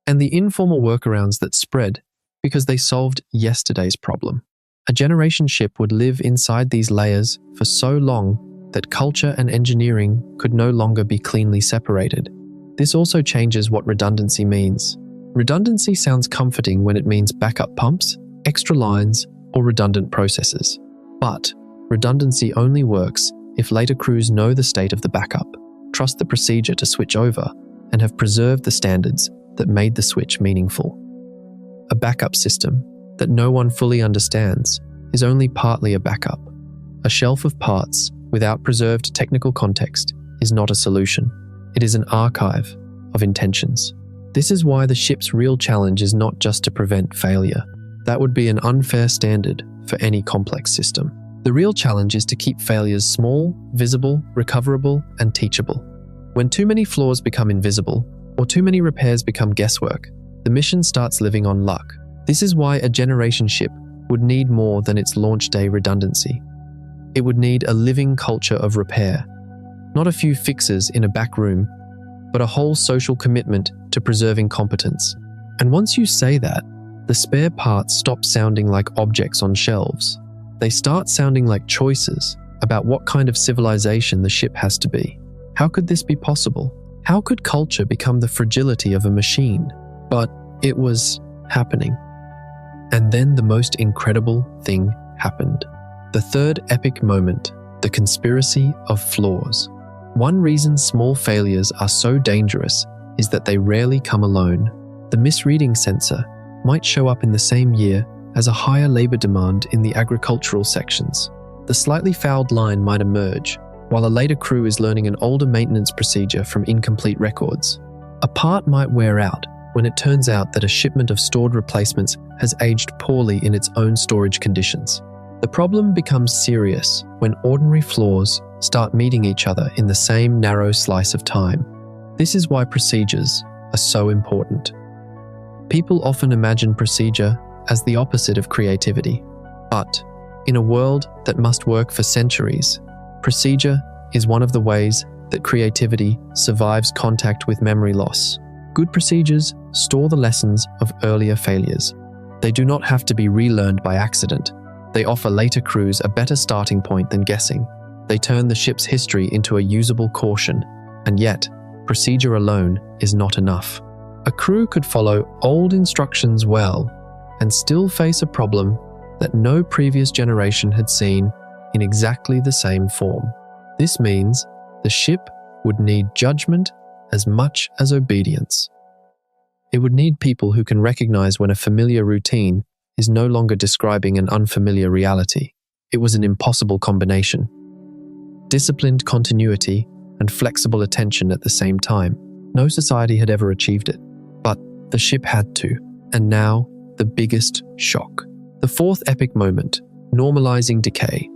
and the informal workarounds that spread because they solved yesterday's problem. A generation ship would live inside these layers for so long that culture and engineering could no longer be cleanly separated. This also changes what redundancy means. Redundancy sounds comforting when it means backup pumps, extra lines, or redundant processes. But redundancy only works if later crews know the state of the backup, trust the procedure to switch over, and have preserved the standards that made the switch meaningful. A backup system that no one fully understands is only partly a backup. A shelf of parts without preserved technical context is not a solution. It is an archive of intentions. This is why the ship's real challenge is not just to prevent failure. That would be an unfair standard for any complex system. The real challenge is to keep failures small, visible, recoverable, and teachable. When too many flaws become invisible, or too many repairs become guesswork, the mission starts living on luck. This is why a generation ship would need more than its launch day redundancy. It would need a living culture of repair, not a few fixes in a back room, but a whole social commitment to preserving competence. And once you say that, the spare parts stop sounding like objects on shelves. They start sounding like choices about what kind of civilization the ship has to be. How could this be possible? How could culture become the fragility of a machine? But it was happening. And then the most incredible thing happened. The third epic moment, the conspiracy of flaws. One reason small failures are so dangerous is that they rarely come alone. The misreading sensor might show up in the same year as a higher labor demand in the agricultural sections. The slightly fouled line might emerge, while a later crew is learning an older maintenance procedure from incomplete records. A part might wear out when it turns out that a shipment of stored replacements has aged poorly in its own storage conditions. The problem becomes serious when ordinary flaws start meeting each other in the same narrow slice of time. This is why procedures are so important. People often imagine procedure as the opposite of creativity. But in a world that must work for centuries, procedure is one of the ways that creativity survives contact with memory loss. Good procedures store the lessons of earlier failures. They do not have to be relearned by accident. They offer later crews a better starting point than guessing. They turn the ship's history into a usable caution, and yet, procedure alone is not enough. A crew could follow old instructions well and still face a problem that no previous generation had seen in exactly the same form. This means the ship would need judgment as much as obedience. It would need people who can recognize when a familiar routine is no longer describing an unfamiliar reality. It was an impossible combination. Disciplined continuity and flexible attention at the same time. No society had ever achieved it, but the ship had to. And now, the biggest shock. The fourth epic moment, normalizing decay.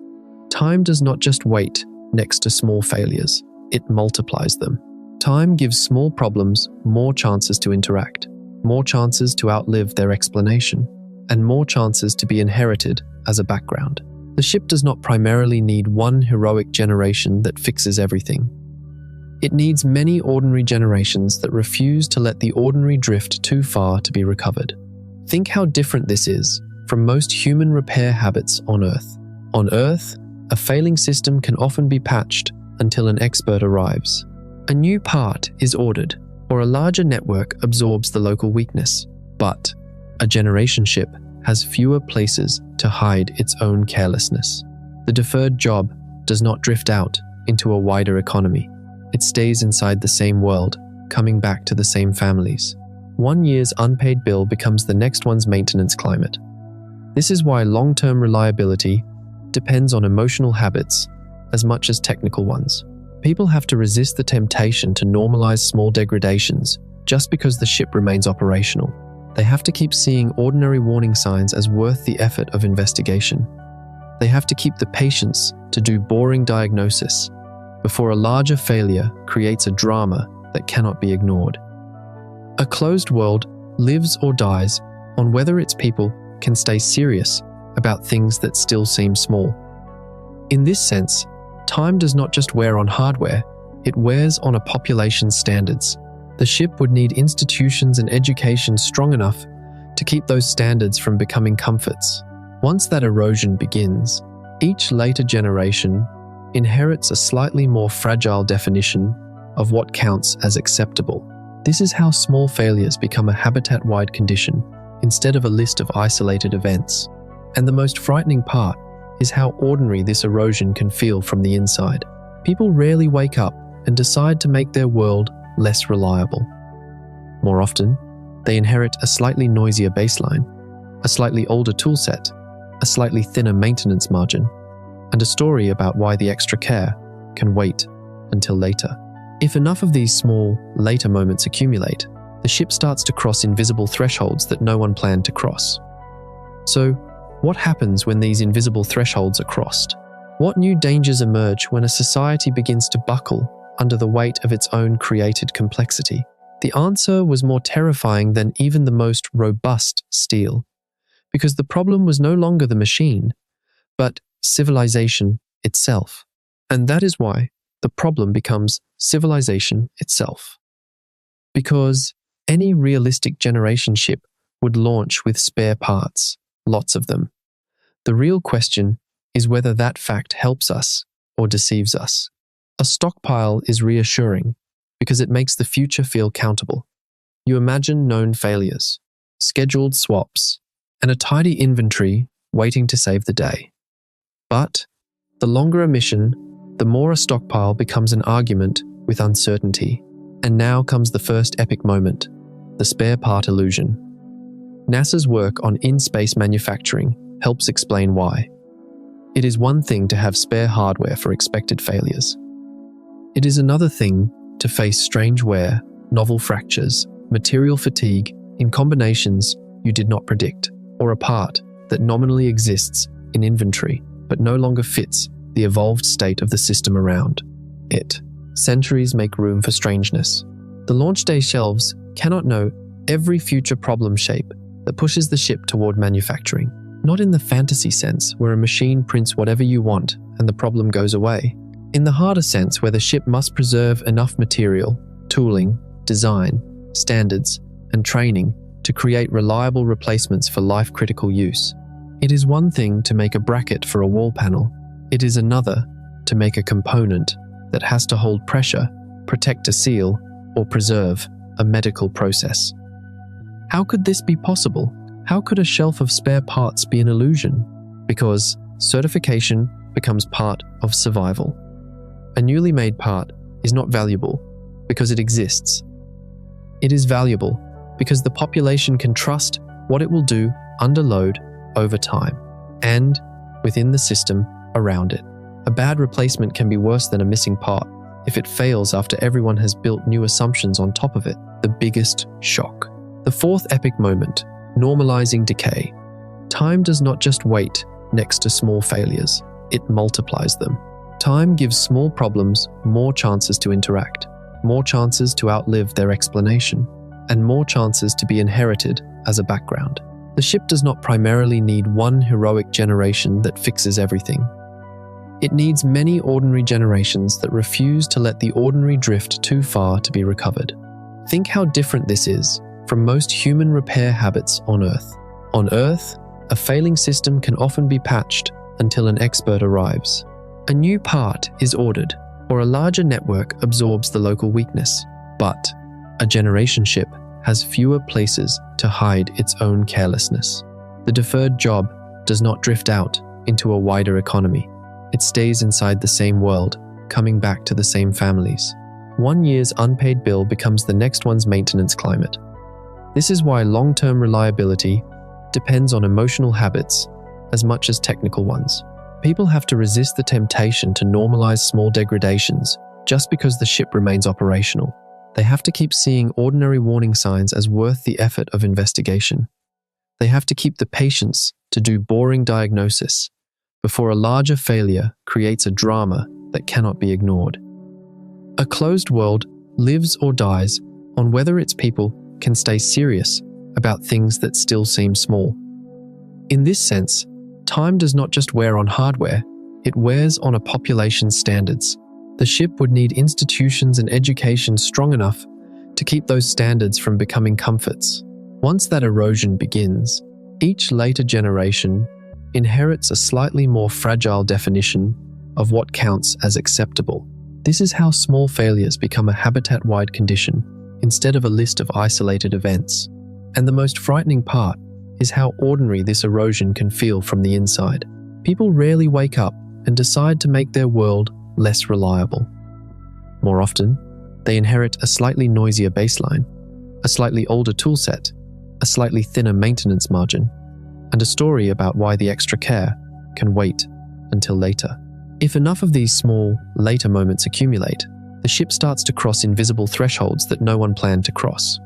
Time does not just wait next to small failures, it multiplies them. Time gives small problems more chances to interact, more chances to outlive their explanation, and more chances to be inherited as a background. The ship does not primarily need one heroic generation that fixes everything. It needs many ordinary generations that refuse to let the ordinary drift too far to be recovered. Think how different this is from most human repair habits on Earth. On Earth, a failing system can often be patched until an expert arrives. A new part is ordered, or a larger network absorbs the local weakness. But a generation ship has fewer places to hide its own carelessness. The deferred job does not drift out into a wider economy. It stays inside the same world, coming back to the same families. 1 year's unpaid bill becomes the next one's maintenance climate. This is why long-term reliability depends on emotional habits as much as technical ones. People have to resist the temptation to normalize small degradations just because the ship remains operational. They have to keep seeing ordinary warning signs as worth the effort of investigation. They have to keep the patience to do boring diagnosis before a larger failure creates a drama that cannot be ignored. A closed world lives or dies on whether its people can stay serious about things that still seem small. In this sense, time does not just wear on hardware, it wears on a population's standards. The ship would need institutions and education strong enough to keep those standards from becoming comforts. Once that erosion begins, each later generation inherits a slightly more fragile definition of what counts as acceptable. This is how small failures become a habitat-wide condition instead of a list of isolated events. And the most frightening part is how ordinary this erosion can feel from the inside. People rarely wake up and decide to make their world less reliable. More often, they inherit a slightly noisier baseline, a slightly older toolset, a slightly thinner maintenance margin, and a story about why the extra care can wait until later. If enough of these small, later moments accumulate, the ship starts to cross invisible thresholds that no one planned to cross. So, what happens when these invisible thresholds are crossed? What new dangers emerge when a society begins to buckle under the weight of its own created complexity? The answer was more terrifying than even the most robust steel, because the problem was no longer the machine, but civilization itself. And that is why the problem becomes civilization itself. Because any realistic generation ship would launch with spare parts, lots of them. The real question is whether that fact helps us or deceives us. A stockpile is reassuring because it makes the future feel countable. You imagine known failures, scheduled swaps, and a tidy inventory waiting to save the day. But the longer a mission, the more a stockpile becomes an argument with uncertainty. And now comes the first epic moment, the spare part illusion. NASA's work on in-space manufacturing helps explain why. It is one thing to have spare hardware for expected failures. It is another thing to face strange wear, novel fractures, material fatigue in combinations you did not predict, or a part that nominally exists in inventory but no longer fits the evolved state of the system around it. Centuries make room for strangeness. The launch day shelves cannot know every future problem shape that pushes the ship toward manufacturing. Not in the fantasy sense, where a machine prints whatever you want and the problem goes away. In the harder sense, where the ship must preserve enough material, tooling, design, standards, and training to to create reliable replacements for life-critical use. It is one thing to make a bracket for a wall panel. It is another to make a component that has to hold pressure, protect a seal, or preserve a medical process. How could this be possible? How could a shelf of spare parts be an illusion? Because certification becomes part of survival. A newly made part is not valuable because it exists. It is valuable because the population can trust what it will do under load over time and within the system around it. A bad replacement can be worse than a missing part if it fails after everyone has built new assumptions on top of it. The biggest shock. The fourth epic moment, normalizing decay. Time does not just wait next to small failures, it multiplies them. Time gives small problems more chances to interact, more chances to outlive their explanation, and more chances to be inherited as a background. The ship does not primarily need one heroic generation that fixes everything. It needs many ordinary generations that refuse to let the ordinary drift too far to be recovered. Think how different this is from most human repair habits on Earth. On Earth, a failing system can often be patched until an expert arrives. A new part is ordered, or a larger network absorbs the local weakness. But a generation ship has fewer places to hide its own carelessness. The deferred job does not drift out into a wider economy. It stays inside the same world, coming back to the same families. 1 year's unpaid bill becomes the next one's maintenance climate. This is why long-term reliability depends on emotional habits as much as technical ones. People have to resist the temptation to normalize small degradations just because the ship remains operational. They have to keep seeing ordinary warning signs as worth the effort of investigation. They have to keep the patience to do boring diagnosis before a larger failure creates a drama that cannot be ignored. A closed world lives or dies on whether its people can stay serious about things that still seem small. In this sense, time does not just wear on hardware, it wears on a population's standards. The ship would need institutions and education strong enough to keep those standards from becoming comforts. Once that erosion begins, each later generation inherits a slightly more fragile definition of what counts as acceptable. This is how small failures become a habitat-wide condition instead of a list of isolated events. And the most frightening part is how ordinary this erosion can feel from the inside. People rarely wake up and decide to make their world less reliable. More often, they inherit a slightly noisier baseline, a slightly older toolset, a slightly thinner maintenance margin, and a story about why the extra care can wait until later. If enough of these small, later moments accumulate, the ship starts to cross invisible thresholds that no one planned to cross.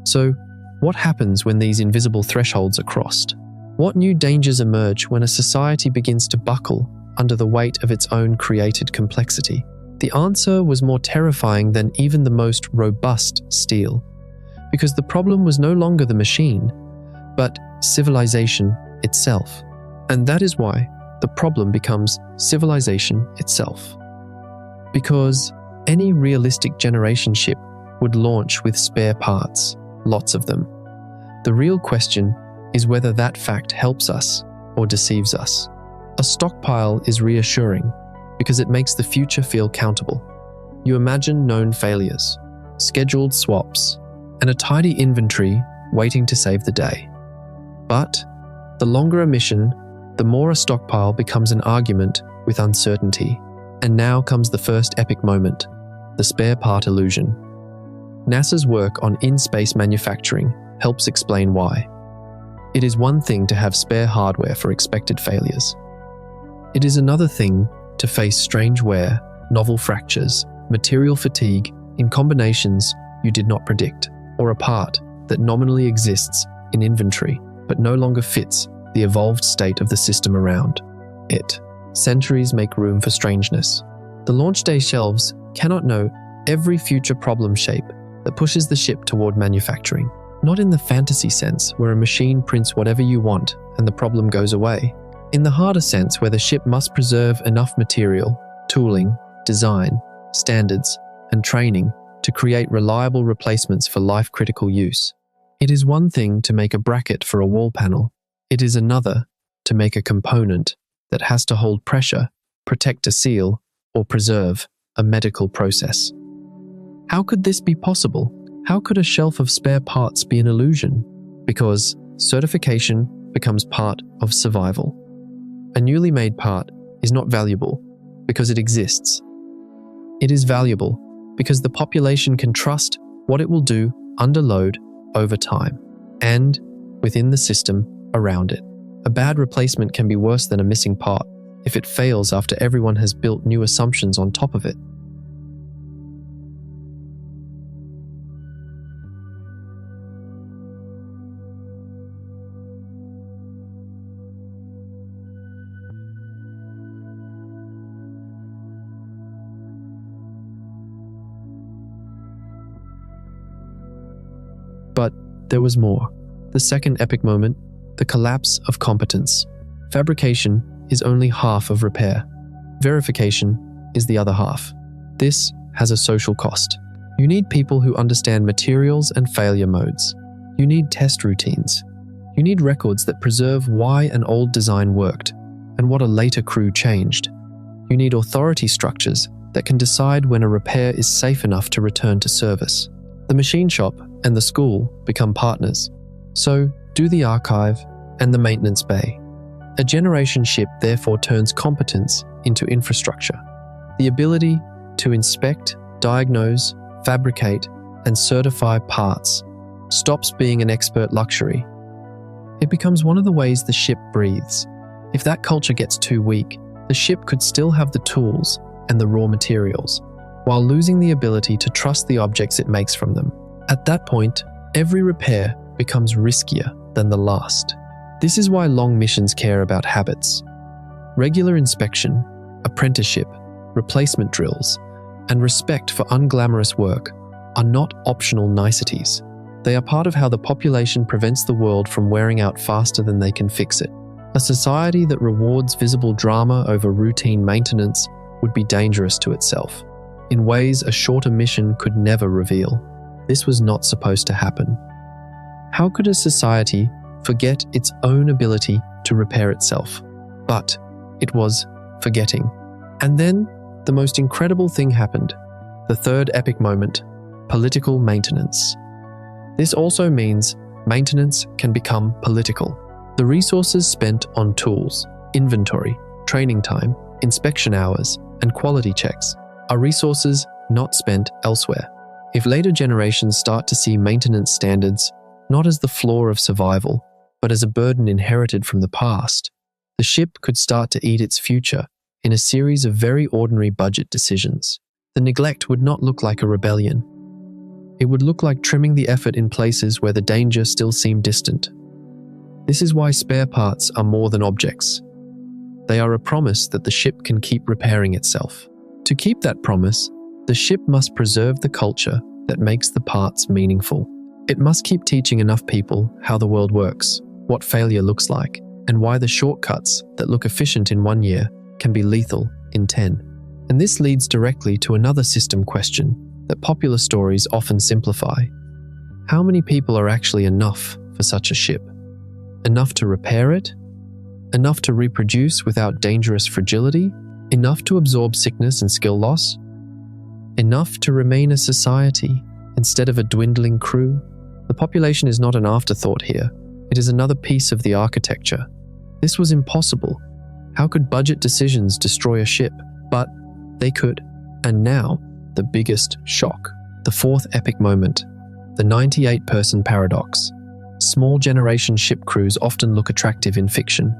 So, what happens when these invisible thresholds are crossed? What new dangers emerge when a society begins to buckle under the weight of its own created complexity? The answer was more terrifying than even the most robust steel, because the problem was no longer the machine, but civilization itself. And that is why the problem becomes civilization itself. Because any realistic generation ship would launch with spare parts, lots of them. The real question is whether that fact helps us or deceives us. A stockpile is reassuring because it makes the future feel countable. You imagine known failures, scheduled swaps, and a tidy inventory waiting to save the day. But the longer a mission, the more a stockpile becomes an argument with uncertainty. And now comes the first epic moment, the spare part illusion. NASA's work on in-space manufacturing helps explain why. It is one thing to have spare hardware for expected failures. It is another thing to face strange wear, novel fractures, material fatigue in combinations you did not predict, or a part that nominally exists in inventory but no longer fits the evolved state of the system around it. Centuries make room for strangeness. The launch day shelves cannot know every future problem shape that pushes the ship toward manufacturing. Not in the fantasy sense, where a machine prints whatever you want and the problem goes away. In the harder sense, where the ship must preserve enough material, tooling, design, standards, and training to create reliable replacements for life-critical use. It is one thing to make a bracket for a wall panel. It is another to make a component that has to hold pressure, protect a seal, or preserve a medical process. How could this be possible? How could a shelf of spare parts be an illusion? Because certification becomes part of survival. A newly made part is not valuable because it exists. It is valuable because the population can trust what it will do under load over time and within the system around it. A bad replacement can be worse than a missing part if it fails after everyone has built new assumptions on top of it. But there was more. The second epic moment, the collapse of competence. Fabrication is only half of repair. Verification is the other half. This has a social cost. You need people who understand materials and failure modes. You need test routines. You need records that preserve why an old design worked and what a later crew changed. You need authority structures that can decide when a repair is safe enough to return to service. The machine shop and the school become partners. So do the archive and the maintenance bay. A generation ship therefore turns competence into infrastructure. The ability to inspect, diagnose, fabricate, and certify parts stops being an expert luxury. It becomes one of the ways the ship breathes. If that culture gets too weak, the ship could still have the tools and the raw materials, while losing the ability to trust the objects it makes from them. At that point, every repair becomes riskier than the last. This is why long missions care about habits. Regular inspection, apprenticeship, replacement drills, and respect for unglamorous work are not optional niceties. They are part of how the population prevents the world from wearing out faster than they can fix it. A society that rewards visible drama over routine maintenance would be dangerous to itself, in ways a shorter mission could never reveal. This was not supposed to happen. How could a society forget its own ability to repair itself? But it was forgetting. And then the most incredible thing happened. The third epic moment, political maintenance. This also means maintenance can become political. The resources spent on tools, inventory, training time, inspection hours, and quality checks are resources not spent elsewhere. If later generations start to see maintenance standards not as the flaw of survival, but as a burden inherited from the past, the ship could start to eat its future in a series of very ordinary budget decisions. The neglect would not look like a rebellion. It would look like trimming the effort in places where the danger still seemed distant. This is why spare parts are more than objects. They are a promise that the ship can keep repairing itself. To keep that promise, the ship must preserve the culture that makes the parts meaningful. It must keep teaching enough people how the world works, what failure looks like, and why the shortcuts that look efficient in 1 year can be lethal in 10. And this leads directly to another system question that popular stories often simplify. How many people are actually enough for such a ship? Enough to repair it? Enough to reproduce without dangerous fragility? Enough to absorb sickness and skill loss? Enough to remain a society instead of a dwindling crew? The population is not an afterthought here. It is another piece of the architecture. This was impossible. How could budget decisions destroy a ship? But they could. And now, the biggest shock. The fourth epic moment. The 98-person paradox. Small generation ship crews often look attractive in fiction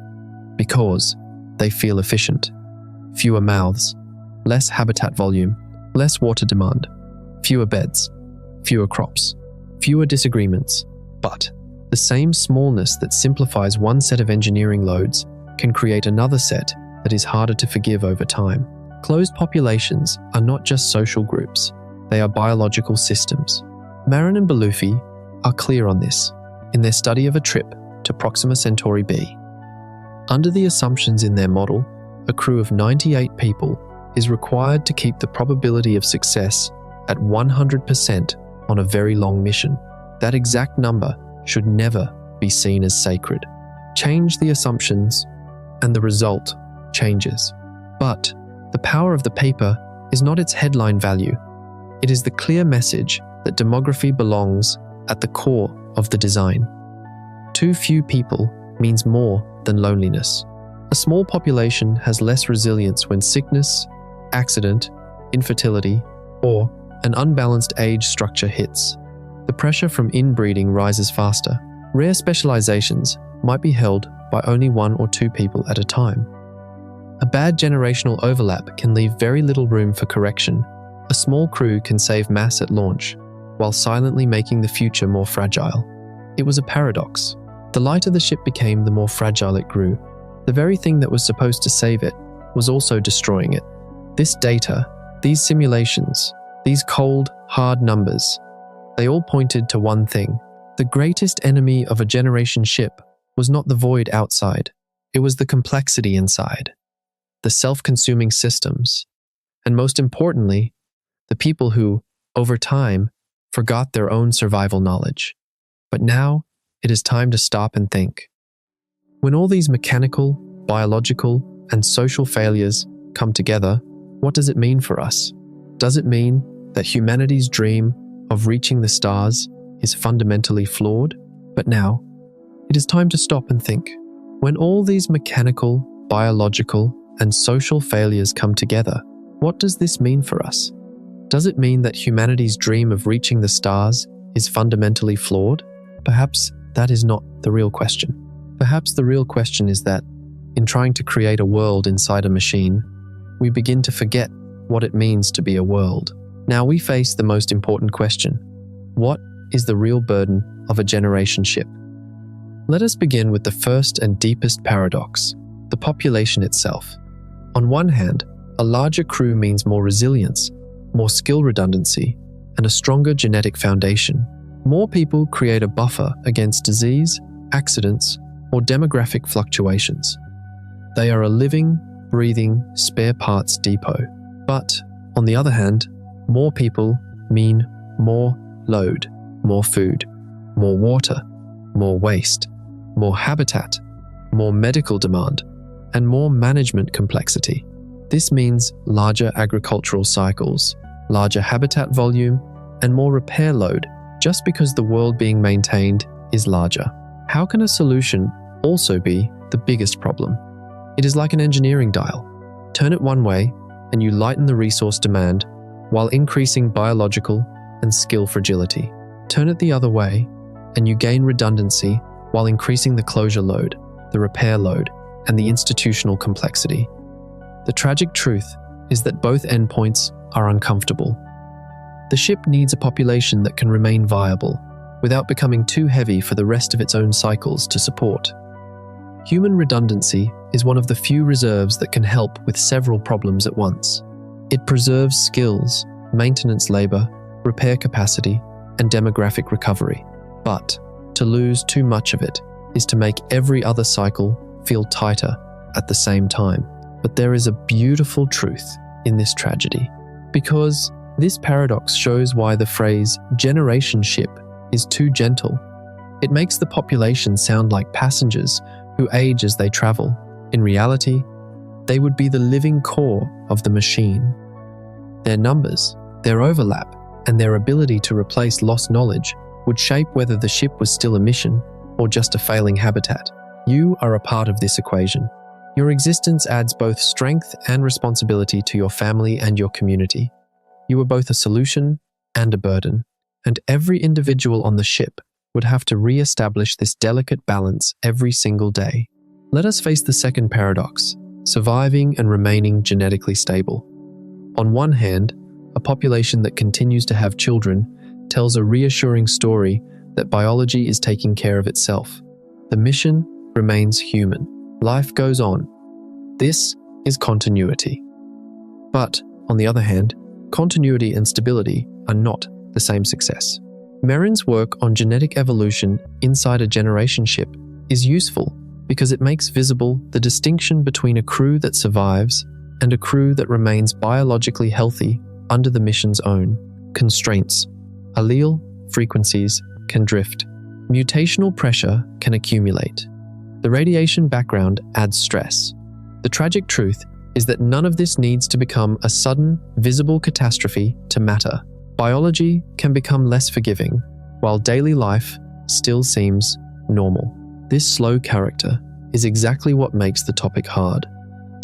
because they feel efficient. Fewer mouths, less habitat volume, less water demand, fewer beds, fewer crops, fewer disagreements. But the same smallness that simplifies one set of engineering loads can create another set that is harder to forgive over time. Closed populations are not just social groups, they are biological systems. Marin and Belufi are clear on this in their study of a trip to Proxima Centauri b. Under the assumptions in their model, a crew of 98 people is required to keep the probability of success at 100% on a very long mission. That exact number should never be seen as sacred. Change the assumptions, and the result changes. But the power of the paper is not its headline value. It is the clear message that demography belongs at the core of the design. Too few people means more than loneliness. A small population has less resilience when sickness, accident, infertility, or an unbalanced age structure hits. The pressure from inbreeding rises faster. Rare specializations might be held by only 1 or 2 people at a time. A bad generational overlap can leave very little room for correction. A small crew can save mass at launch, while silently making the future more fragile. It was a paradox. The lighter the ship became, the more fragile it grew. The very thing that was supposed to save it was also destroying it. This data, these simulations, these cold, hard numbers, they all pointed to one thing. The greatest enemy of a generation ship was not the void outside. It was the complexity inside, the self-consuming systems, and most importantly, the people who, over time, forgot their own survival knowledge. But now, it is time to stop and think. When all these mechanical, biological, and social failures come together, what does it mean for us? Does it mean that humanity's dream of reaching the stars is fundamentally flawed? But now, it is time to stop and think. When all these mechanical, biological, and social failures come together, what does this mean for us? Does it mean that humanity's dream of reaching the stars is fundamentally flawed? Perhaps that is not the real question. Perhaps the real question is that, in trying to create a world inside a machine, we begin to forget what it means to be a world. Now we face the most important question. What is the real burden of a generation ship? Let us begin with the first and deepest paradox, the population itself. On one hand, a larger crew means more resilience, more skill redundancy, and a stronger genetic foundation. More people create a buffer against disease, accidents, or demographic fluctuations. They are a living, breathing, spare parts depot. But, on the other hand, more people mean more load, more food, more water, more waste, more habitat, more medical demand, and more management complexity. This means larger agricultural cycles, larger habitat volume, and more repair load just because the world being maintained is larger. How can a solution also be the biggest problem? It is like an engineering dial. Turn it one way, and you lighten the resource demand while increasing biological and skill fragility. Turn it the other way, and you gain redundancy while increasing the closure load, the repair load, and the institutional complexity. The tragic truth is that both endpoints are uncomfortable. The ship needs a population that can remain viable without becoming too heavy for the rest of its own cycles to support. Human redundancy is one of the few reserves that can help with several problems at once. It preserves skills, maintenance labor, repair capacity, and demographic recovery. But to lose too much of it is to make every other cycle feel tighter at the same time. But there is a beautiful truth in this tragedy, because this paradox shows why the phrase generation ship is too gentle. It makes the population sound like passengers who age as they travel. In reality, they would be the living core of the machine. Their numbers, their overlap, and their ability to replace lost knowledge would shape whether the ship was still a mission or just a failing habitat. You are a part of this equation. Your existence adds both strength and responsibility to your family and your community. You are both a solution and a burden, and every individual on the ship would have to re-establish this delicate balance every single day. Let us face the second paradox, surviving and remaining genetically stable. On one hand, a population that continues to have children tells a reassuring story that biology is taking care of itself. The mission remains human. Life goes on. This is continuity. But, on the other hand, continuity and stability are not the same success. Merrin's work on genetic evolution inside a generation ship is useful because it makes visible the distinction between a crew that survives and a crew that remains biologically healthy under the mission's own constraints. Allele frequencies can drift. Mutational pressure can accumulate. The radiation background adds stress. The tragic truth is that none of this needs to become a sudden, visible catastrophe to matter. Biology can become less forgiving, while daily life still seems normal. This slow character is exactly what makes the topic hard.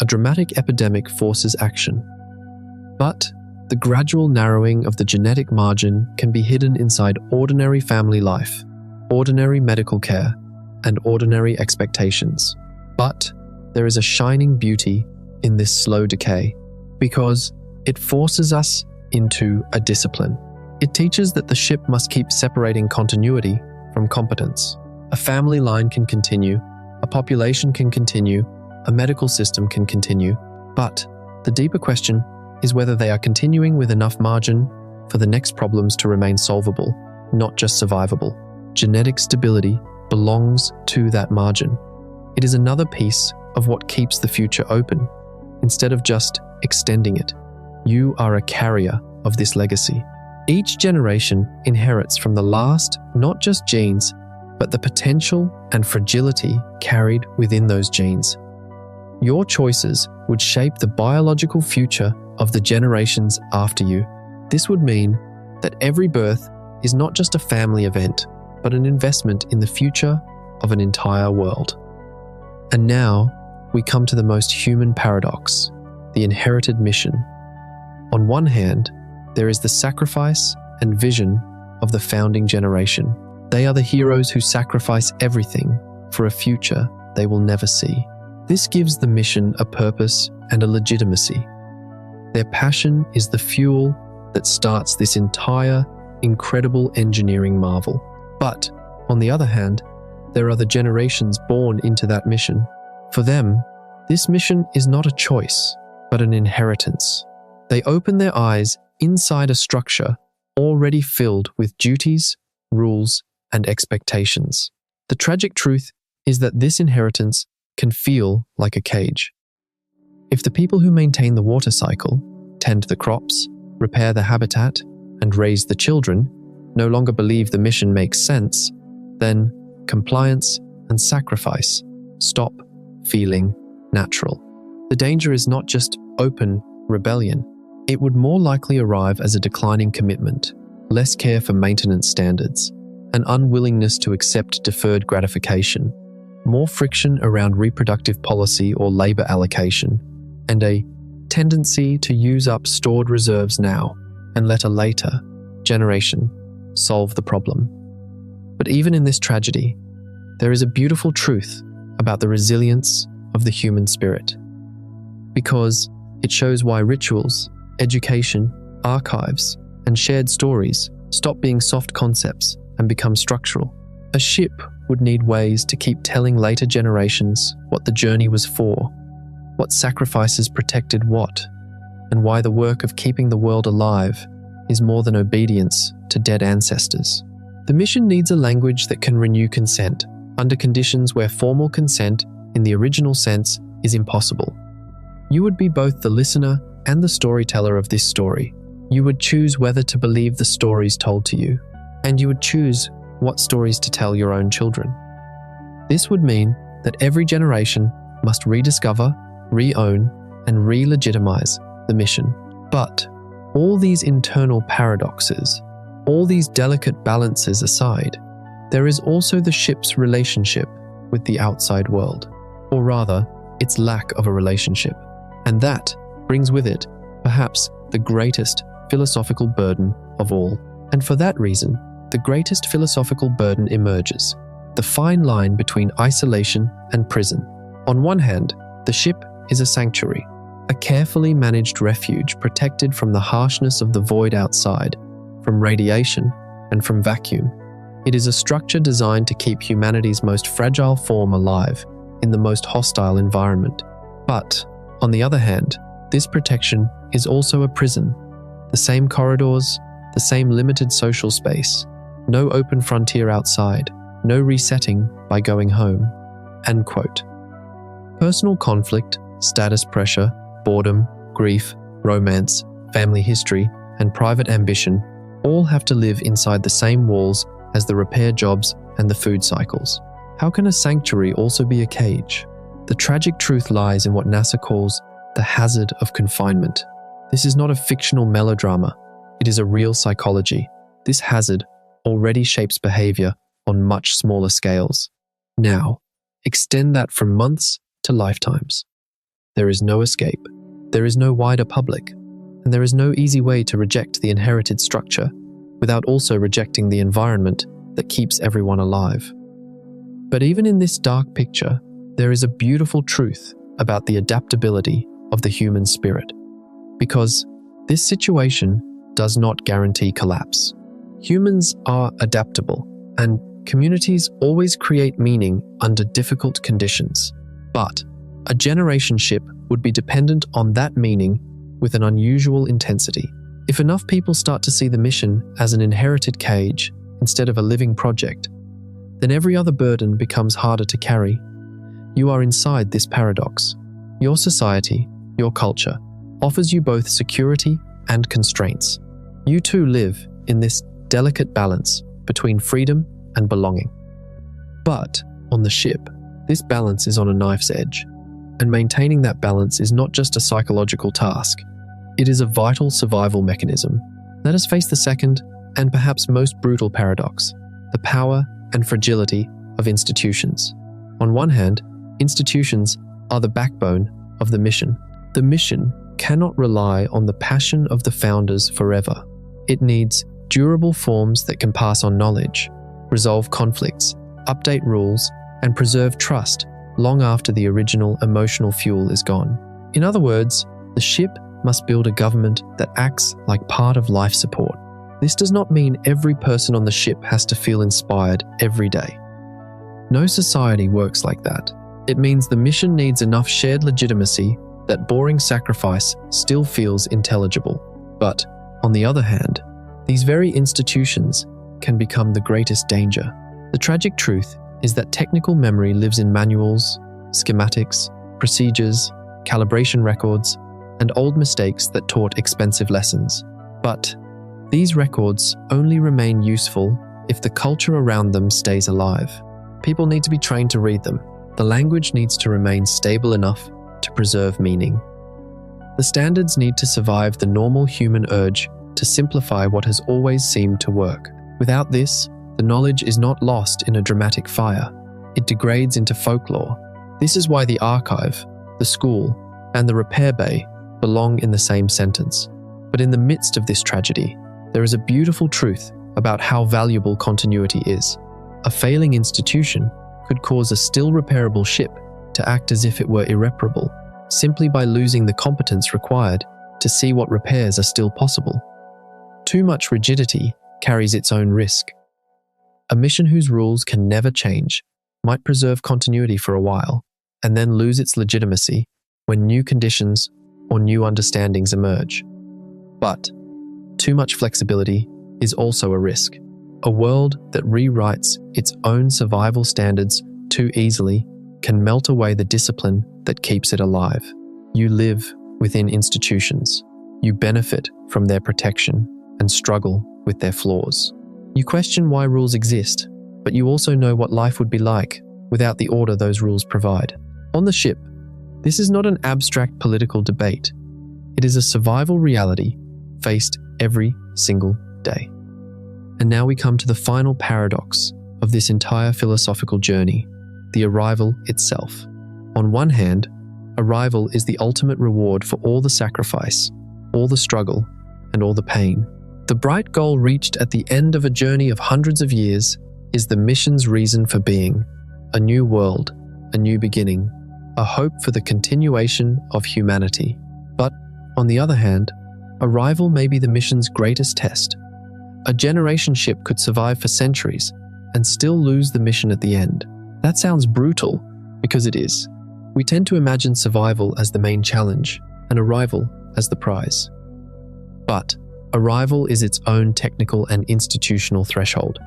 A dramatic epidemic forces action. But the gradual narrowing of the genetic margin can be hidden inside ordinary family life, ordinary medical care, and ordinary expectations. But there is a shining beauty in this slow decay, because it forces us into a discipline. It teaches that the ship must keep separating continuity from competence. A family line can continue, a population can continue, a medical system can continue, but the deeper question is whether they are continuing with enough margin for the next problems to remain solvable, not just survivable. Genetic stability belongs to that margin. It is another piece of what keeps the future open, instead of just extending it. You are a carrier of this legacy. Each generation inherits from the last not just genes, but the potential and fragility carried within those genes. Your choices would shape the biological future of the generations after you. This would mean that every birth is not just a family event, but an investment in the future of an entire world. And now, we come to the most human paradox, the inherited mission. On one hand, there is the sacrifice and vision of the founding generation. They are the heroes who sacrifice everything for a future they will never see. This gives the mission a purpose and a legitimacy. Their passion is the fuel that starts this entire, incredible engineering marvel. But, on the other hand, there are the generations born into that mission. For them, this mission is not a choice, but an inheritance. They open their eyes inside a structure already filled with duties, rules, and expectations. The tragic truth is that this inheritance can feel like a cage. If the people who maintain the water cycle, tend the crops, repair the habitat, and raise the children no longer believe the mission makes sense, then compliance and sacrifice stop feeling natural. The danger is not just open rebellion. It would more likely arrive as a declining commitment, less care for maintenance standards, an unwillingness to accept deferred gratification, more friction around reproductive policy or labor allocation, and a tendency to use up stored reserves now and let a later generation solve the problem. But even in this tragedy, there is a beautiful truth about the resilience of the human spirit, because it shows why rituals, education, archives, and shared stories stop being soft concepts and become structural. A ship would need ways to keep telling later generations what the journey was for, what sacrifices protected what, and why the work of keeping the world alive is more than obedience to dead ancestors. The mission needs a language that can renew consent under conditions where formal consent in the original sense is impossible. You would be both the listener and the storyteller of this story. You would choose whether to believe the stories told to you, and you would choose what stories to tell your own children. This would mean that every generation must rediscover, re-own, and re-legitimize the mission. But all these internal paradoxes, all these delicate balances aside, there is also the ship's relationship with the outside world, or rather, its lack of a relationship. And that brings with it, perhaps, the greatest philosophical burden of all. And for that reason, the greatest philosophical burden emerges, the fine line between isolation and prison. On one hand, the ship is a sanctuary, a carefully managed refuge protected from the harshness of the void outside, from radiation, and from vacuum. It is a structure designed to keep humanity's most fragile form alive in the most hostile environment. But, on the other hand, this protection is also a prison. The same corridors, the same limited social space, no open frontier outside, no resetting by going home. End quote. Personal conflict, status pressure, boredom, grief, romance, family history, and private ambition all have to live inside the same walls as the repair jobs and the food cycles. How can a sanctuary also be a cage? The tragic truth lies in what NASA calls the hazard of confinement. This is not a fictional melodrama, it is a real psychology. This hazard already shapes behavior on much smaller scales. Now, extend that from months to lifetimes. There is no escape, there is no wider public, and there is no easy way to reject the inherited structure without also rejecting the environment that keeps everyone alive. But even in this dark picture, there is a beautiful truth about the adaptability of the human spirit. Because this situation does not guarantee collapse. Humans are adaptable, and communities always create meaning under difficult conditions. But a generation ship would be dependent on that meaning with an unusual intensity. If enough people start to see the mission as an inherited cage instead of a living project, then every other burden becomes harder to carry. You are inside this paradox. Your society, your culture, offers you both security and constraints. You too live in this delicate balance between freedom and belonging. But on the ship, this balance is on a knife's edge, and maintaining that balance is not just a psychological task. It is a vital survival mechanism. Let us face the second and perhaps most brutal paradox, the power and fragility of institutions. On one hand, institutions are the backbone of the mission. The mission cannot rely on the passion of the founders forever. It needs durable forms that can pass on knowledge, resolve conflicts, update rules, and preserve trust long after the original emotional fuel is gone. In other words, the ship must build a government that acts like part of life support. This does not mean every person on the ship has to feel inspired every day. No society works like that. It means the mission needs enough shared legitimacy that boring sacrifice still feels intelligible. But, on the other hand, these very institutions can become the greatest danger. The tragic truth is that technical memory lives in manuals, schematics, procedures, calibration records, and old mistakes that taught expensive lessons. But these records only remain useful if the culture around them stays alive. People need to be trained to read them. The language needs to remain stable enough to preserve meaning. The standards need to survive the normal human urge to simplify what has always seemed to work. Without this, the knowledge is not lost in a dramatic fire. It degrades into folklore. This is why the archive, the school, and the repair bay belong in the same sentence. But in the midst of this tragedy, there is a beautiful truth about how valuable continuity is. A failing institution could cause a still repairable ship to act as if it were irreparable, simply by losing the competence required to see what repairs are still possible. Too much rigidity carries its own risk. A mission whose rules can never change might preserve continuity for a while, and then lose its legitimacy when new conditions or new understandings emerge. But too much flexibility is also a risk. A world that rewrites its own survival standards too easily can melt away the discipline that keeps it alive. You live within institutions. You benefit from their protection and struggle with their flaws. You question why rules exist, but you also know what life would be like without the order those rules provide. On the ship, this is not an abstract political debate. It is a survival reality faced every single day. And now we come to the final paradox of this entire philosophical journey, the arrival itself. On one hand, arrival is the ultimate reward for all the sacrifice, all the struggle, and all the pain. The bright goal reached at the end of a journey of hundreds of years is the mission's reason for being: a new world, a new beginning, a hope for the continuation of humanity. But, on the other hand, arrival may be the mission's greatest test. A generation ship could survive for centuries and still lose the mission at the end. That sounds brutal, because it is. We tend to imagine survival as the main challenge and arrival as the prize. But arrival is its own technical and institutional threshold.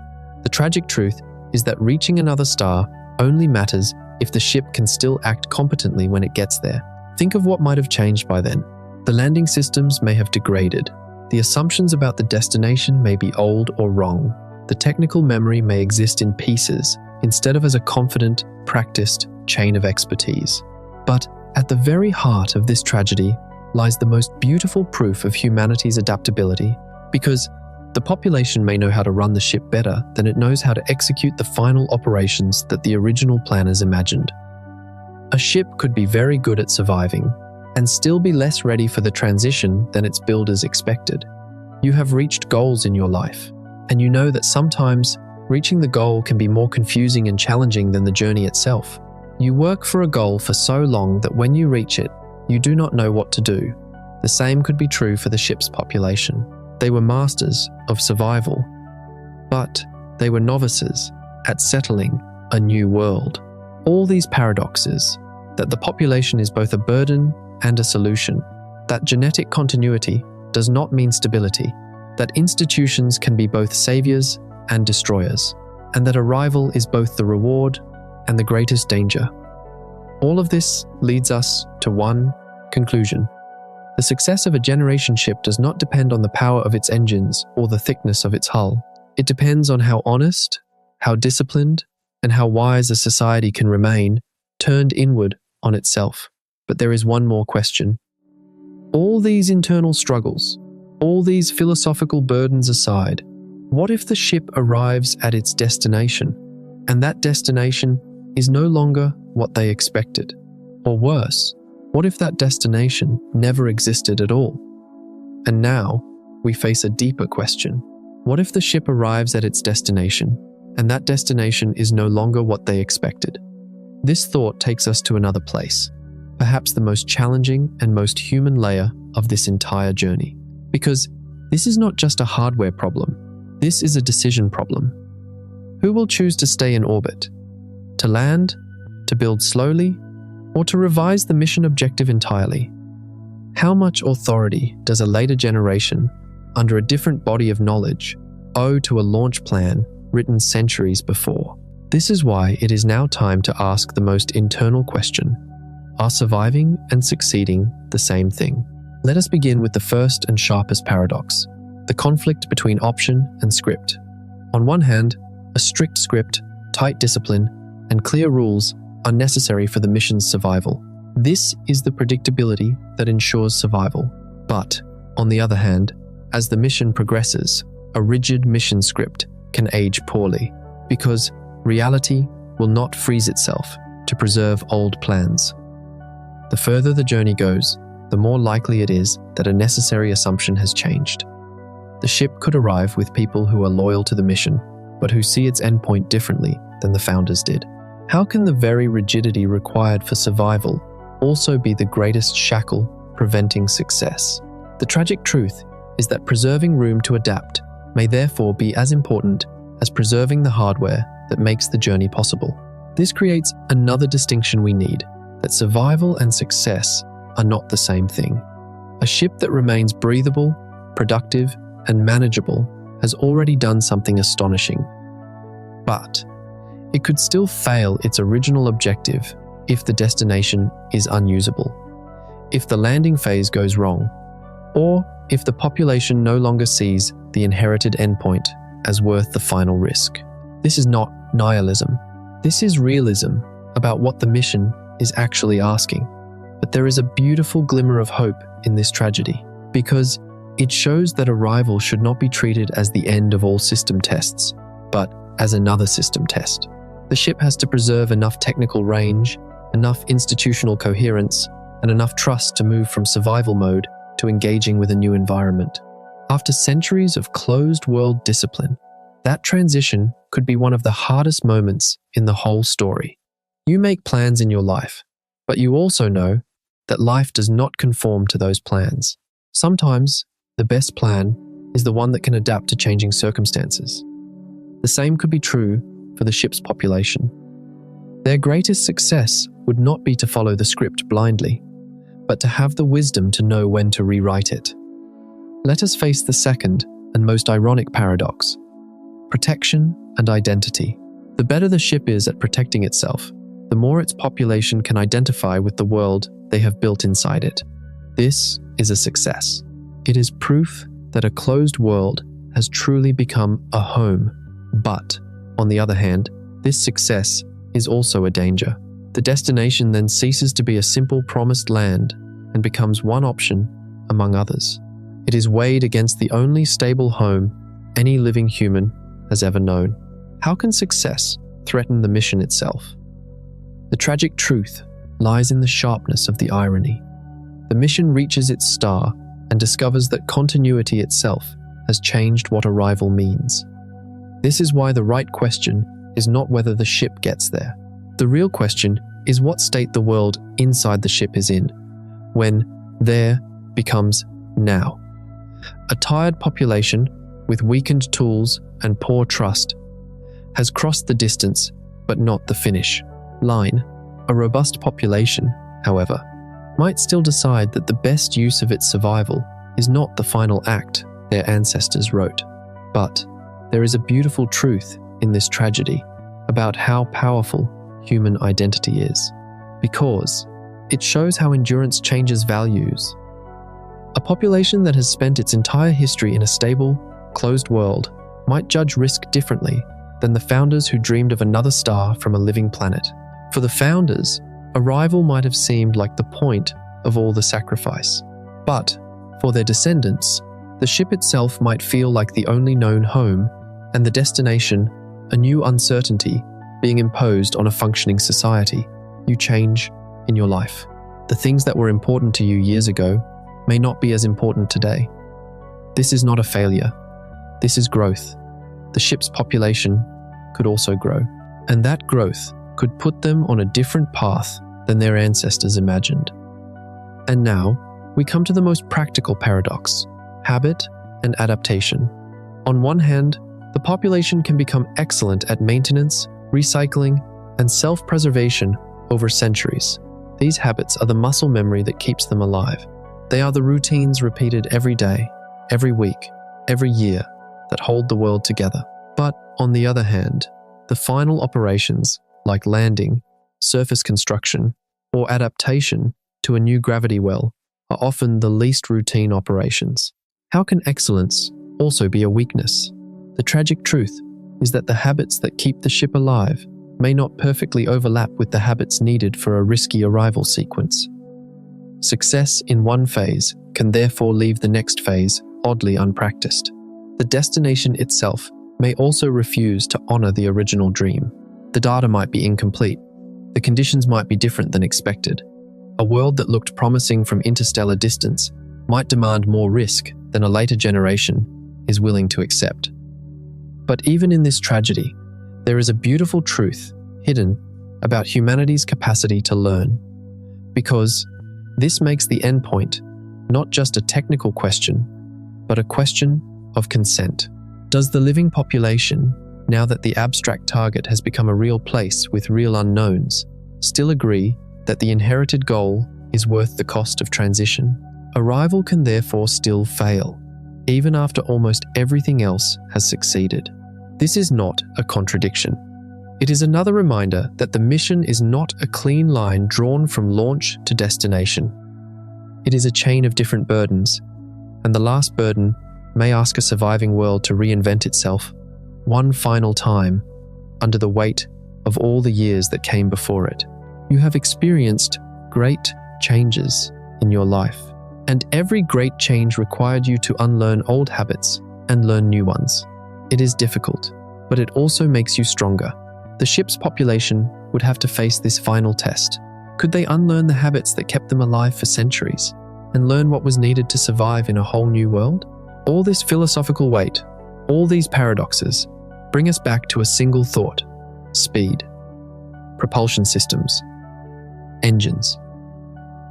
The tragic truth is that reaching another star only matters if the ship can still act competently when it gets there. Think of what might have changed by then. The landing systems may have degraded. The assumptions about the destination may be old or wrong. the technical memory may exist in pieces instead of as a confident, practiced chain of expertise. But at the very heart of this tragedy lies the most beautiful proof of humanity's adaptability, because the population may know how to run the ship better than it knows how to execute the final operations that the original planners imagined. A ship could be very good at surviving and still be less ready for the transition than its builders expected. You have reached goals in your life, and you know that sometimes reaching the goal can be more confusing and challenging than the journey itself. You work for a goal for so long that when you reach it, you do not know what to do. The same could be true for the ship's population. They were masters of survival, but they were novices at settling a new world. All these paradoxes, that the population is both a burden and a solution, that genetic continuity does not mean stability, that institutions can be both saviors and destroyers, and that arrival is both the reward and the greatest danger. All of this leads us to one conclusion. The success of a generation ship does not depend on the power of its engines or the thickness of its hull. It depends on how honest, how disciplined, and how wise a society can remain turned inward on itself. But there is one more question. All these internal struggles, all these philosophical burdens aside, what if the ship arrives at its destination, and that destination is no longer what they expected? Or worse, what if that destination never existed at all? And now, we face a deeper question. What if the ship arrives at its destination, and that destination is no longer what they expected? This thought takes us to another place, perhaps the most challenging and most human layer of this entire journey. Because this is not just a hardware problem, this is a decision problem. Who will choose to stay in orbit? To land? To build slowly? Or to revise the mission objective entirely? How much authority does a later generation, under a different body of knowledge, owe to a launch plan written centuries before? This is why it is now time to ask the most internal question. Are surviving and succeeding the same thing? Let us begin with the first and sharpest paradox, the conflict between option and script. On one hand, a strict script, tight discipline, and clear rules are necessary for the mission's survival. This is the predictability that ensures survival. But, on the other hand, as the mission progresses, a rigid mission script can age poorly, because reality will not freeze itself to preserve old plans. The further the journey goes, the more likely it is that a necessary assumption has changed. The ship could arrive with people who are loyal to the mission, but who see its endpoint differently than the founders did. How can the very rigidity required for survival also be the greatest shackle preventing success? The tragic truth is that preserving room to adapt may therefore be as important as preserving the hardware that makes the journey possible. This creates another distinction we need, that survival and success are not the same thing. A ship that remains breathable, productive, and manageable has already done something astonishing. But it could still fail its original objective if the destination is unusable, if the landing phase goes wrong, or if the population no longer sees the inherited endpoint as worth the final risk. This is not nihilism. This is realism about what the mission is actually asking. But there is a beautiful glimmer of hope in this tragedy, because it shows that arrival should not be treated as the end of all system tests, but as another system test. The ship has to preserve enough technical range, enough institutional coherence, and enough trust to move from survival mode to engaging with a new environment. After centuries of closed-world discipline, that transition could be one of the hardest moments in the whole story. You make plans in your life, but you also know that life does not conform to those plans. Sometimes, the best plan is the one that can adapt to changing circumstances. The same could be true for the ship's population. Their greatest success would not be to follow the script blindly, but to have the wisdom to know when to rewrite it. Let us face the second and most ironic paradox: protection and identity. The better the ship is at protecting itself, the more its population can identify with the world they have built inside it. This is a success. It is proof that a closed world has truly become a home, But, on the other hand, this success is also a danger. The destination then ceases to be a simple promised land and becomes one option among others. It is weighed against the only stable home any living human has ever known. How can success threaten the mission itself? The tragic truth lies in the sharpness of the irony. The mission reaches its star and discovers that continuity itself has changed what arrival means. This is why the right question is not whether the ship gets there. The real question is what state the world inside the ship is in, when there becomes now. A tired population with weakened tools and poor trust has crossed the distance but not the finish line. A robust population, however, might still decide that the best use of its survival is not the final act their ancestors wrote. But there is a beautiful truth in this tragedy about how powerful human identity is, because it shows how endurance changes values. A population that has spent its entire history in a stable, closed world might judge risk differently than the founders who dreamed of another star from a living planet. For the founders, arrival might have seemed like the point of all the sacrifice. But for their descendants, the ship itself might feel like the only known home, and the destination, a new uncertainty being imposed on a functioning society. You change in your life. The things that were important to you years ago may not be as important today. This is not a failure. This is growth. The ship's population could also grow, and that growth could put them on a different path than their ancestors imagined. And now, we come to the most practical paradox: habit and adaptation. On one hand, the population can become excellent at maintenance, recycling, and self-preservation over centuries. These habits are the muscle memory that keeps them alive. They are the routines repeated every day, every week, every year that hold the world together. But, on the other hand, the final operations, like landing, surface construction, or adaptation to a new gravity well, are often the least routine operations. How can excellence also be a weakness? The tragic truth is that the habits that keep the ship alive may not perfectly overlap with the habits needed for a risky arrival sequence. Success in one phase can therefore leave the next phase oddly unpracticed. The destination itself may also refuse to honor the original dream. The data might be incomplete. The conditions might be different than expected. A world that looked promising from interstellar distance might demand more risk than a later generation is willing to accept. But even in this tragedy, there is a beautiful truth hidden about humanity's capacity to learn, because this makes the endpoint not just a technical question, but a question of consent. Does the living population, now that the abstract target has become a real place with real unknowns, still agree that the inherited goal is worth the cost of transition? Arrival can therefore still fail, even after almost everything else has succeeded. This is not a contradiction. It is another reminder that the mission is not a clean line drawn from launch to destination. It is a chain of different burdens, and the last burden may ask a surviving world to reinvent itself one final time under the weight of all the years that came before it. You have experienced great changes in your life, and every great change required you to unlearn old habits and learn new ones. It is difficult, but it also makes you stronger. The ship's population would have to face this final test. Could they unlearn the habits that kept them alive for centuries and learn what was needed to survive in a whole new world? All this philosophical weight, all these paradoxes, bring us back to a single thought: speed, propulsion systems, engines.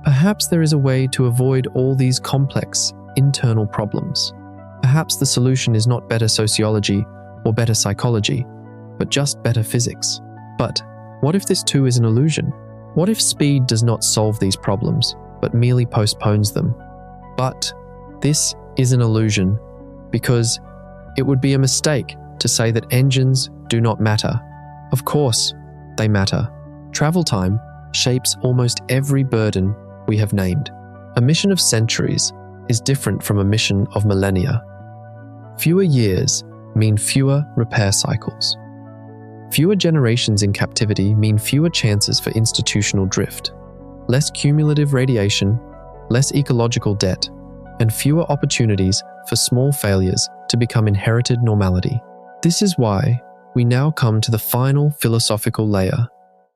Perhaps there is a way to avoid all these complex internal problems. Perhaps the solution is not better sociology or better psychology, but just better physics. But what if this too is an illusion? What if speed does not solve these problems, but merely postpones them? But this is an illusion, because it would be a mistake to say that engines do not matter. Of course, they matter. Travel time shapes almost every burden we have named. A mission of centuries is different from a mission of millennia. Fewer years mean fewer repair cycles. Fewer generations in captivity mean fewer chances for institutional drift, less cumulative radiation, less ecological debt, and fewer opportunities for small failures to become inherited normality. This is why we now come to the final philosophical layer,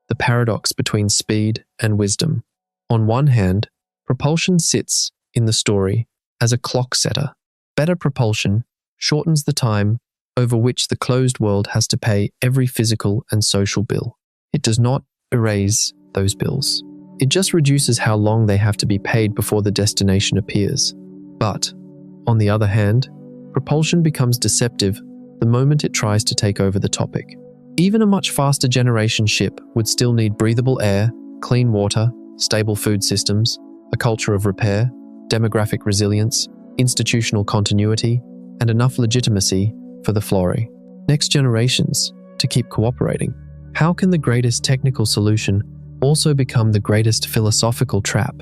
the paradox between speed and wisdom. On one hand, propulsion sits in the story as a clock setter. Better propulsion shortens the time over which the closed world has to pay every physical and social bill. It does not erase those bills. It just reduces how long they have to be paid before the destination appears. But, on the other hand, propulsion becomes deceptive the moment it tries to take over the topic. Even a much faster generation ship would still need breathable air, clean water, stable food systems, a culture of repair, demographic resilience, institutional continuity, and enough legitimacy for the flora next generations to keep cooperating. How can the greatest technical solution also become the greatest philosophical trap?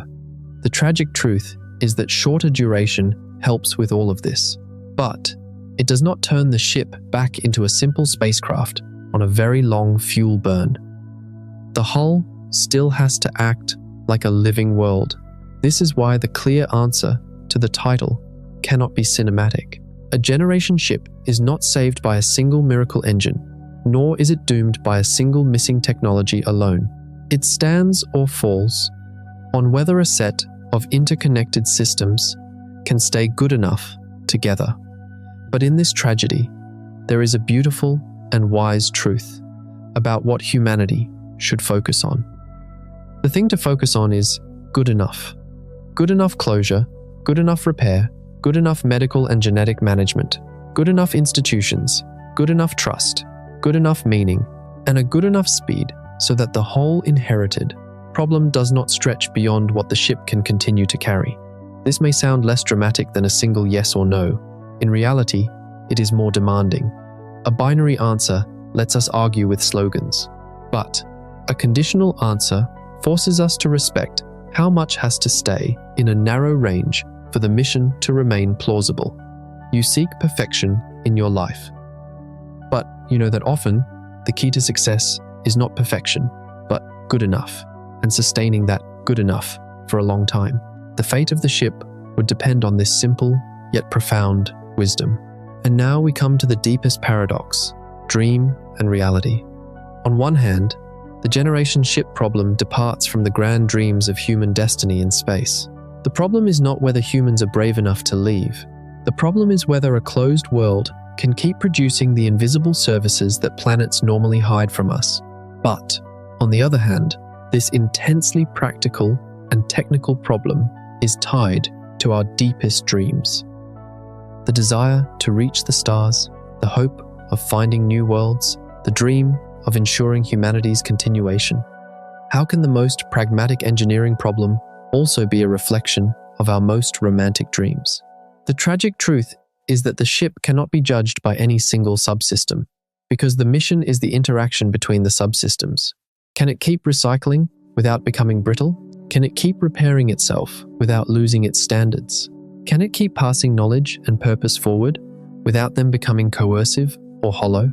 The tragic truth is that shorter duration helps with all of this, but it does not turn the ship back into a simple spacecraft on a very long fuel burn. The hull still has to act like a living world. This is why the clear answer to the title cannot be cinematic. A generation ship is not saved by a single miracle engine, nor is it doomed by a single missing technology alone. It stands or falls on whether a set of interconnected systems can stay good enough together. But in this tragedy, there is a beautiful and wise truth about what humanity should focus on. The thing to focus on is good enough. Good enough closure, good enough repair, good enough medical and genetic management, good enough institutions, good enough trust, good enough meaning, and a good enough speed so that the whole inherited problem does not stretch beyond what the ship can continue to carry. This may sound less dramatic than a single yes or no. In reality, it is more demanding. A binary answer lets us argue with slogans, but a conditional answer forces us to respect how much has to stay in a narrow range for the mission to remain plausible. You seek perfection in your life. But you know that often, the key to success is not perfection, but good enough, and sustaining that good enough for a long time. The fate of the ship would depend on this simple yet profound wisdom. And now we come to the deepest paradox, dream and reality. On one hand, the generation ship problem departs from the grand dreams of human destiny in space. The problem is not whether humans are brave enough to leave. The problem is whether a closed world can keep producing the invisible services that planets normally hide from us. But, on the other hand, this intensely practical and technical problem is tied to our deepest dreams. The desire to reach the stars, the hope of finding new worlds, the dream of ensuring humanity's continuation. How can the most pragmatic engineering problem also be a reflection of our most romantic dreams? The tragic truth is that the ship cannot be judged by any single subsystem, because the mission is the interaction between the subsystems. Can it keep recycling without becoming brittle? Can it keep repairing itself without losing its standards? Can it keep passing knowledge and purpose forward without them becoming coercive or hollow?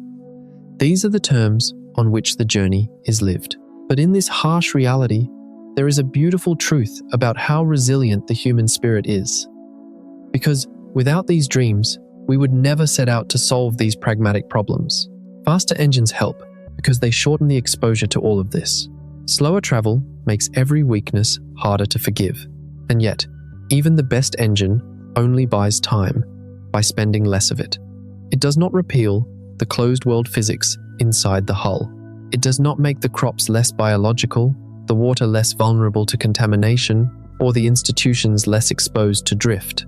These are the terms on which the journey is lived. But in this harsh reality, there is a beautiful truth about how resilient the human spirit is. Because without these dreams, we would never set out to solve these pragmatic problems. Faster engines help because they shorten the exposure to all of this. Slower travel makes every weakness harder to forgive. And yet, even the best engine only buys time by spending less of it. It does not repeal the closed world physics inside the hull. It does not make the crops less biological, the water less vulnerable to contamination, or the institutions less exposed to drift.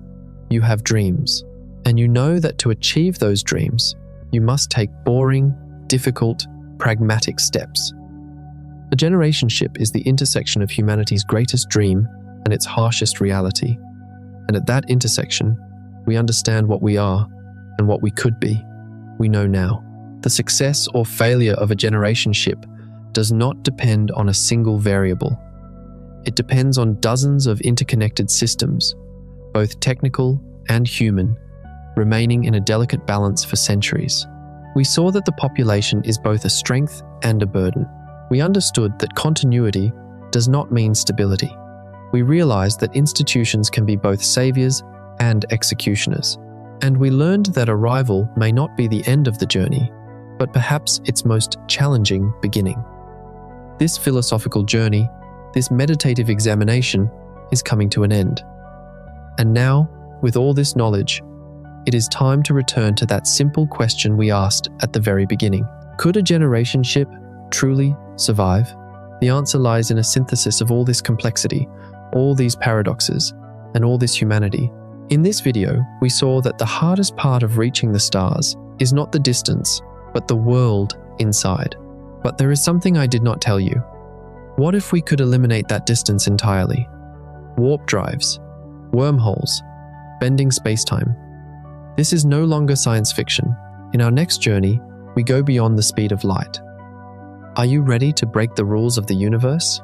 You have dreams, and you know that to achieve those dreams, you must take boring, difficult, pragmatic steps. A generation ship is the intersection of humanity's greatest dream and its harshest reality. And at that intersection, we understand what we are and what we could be. We know now. The success or failure of a generation ship does not depend on a single variable. It depends on dozens of interconnected systems, both technical and human, remaining in a delicate balance for centuries. We saw that the population is both a strength and a burden. We understood that continuity does not mean stability. We realized that institutions can be both saviors and executioners. And we learned that arrival may not be the end of the journey, but perhaps its most challenging beginning. This philosophical journey, this meditative examination, is coming to an end. And now, with all this knowledge, it is time to return to that simple question we asked at the very beginning. Could a generation ship truly survive? The answer lies in a synthesis of all this complexity, all these paradoxes, and all this humanity. In this video, we saw that the hardest part of reaching the stars is not the distance, but the world inside. But there is something I did not tell you. What if we could eliminate that distance entirely? Warp drives, wormholes, bending spacetime. This is no longer science fiction. In our next journey, we go beyond the speed of light. Are you ready to break the rules of the universe?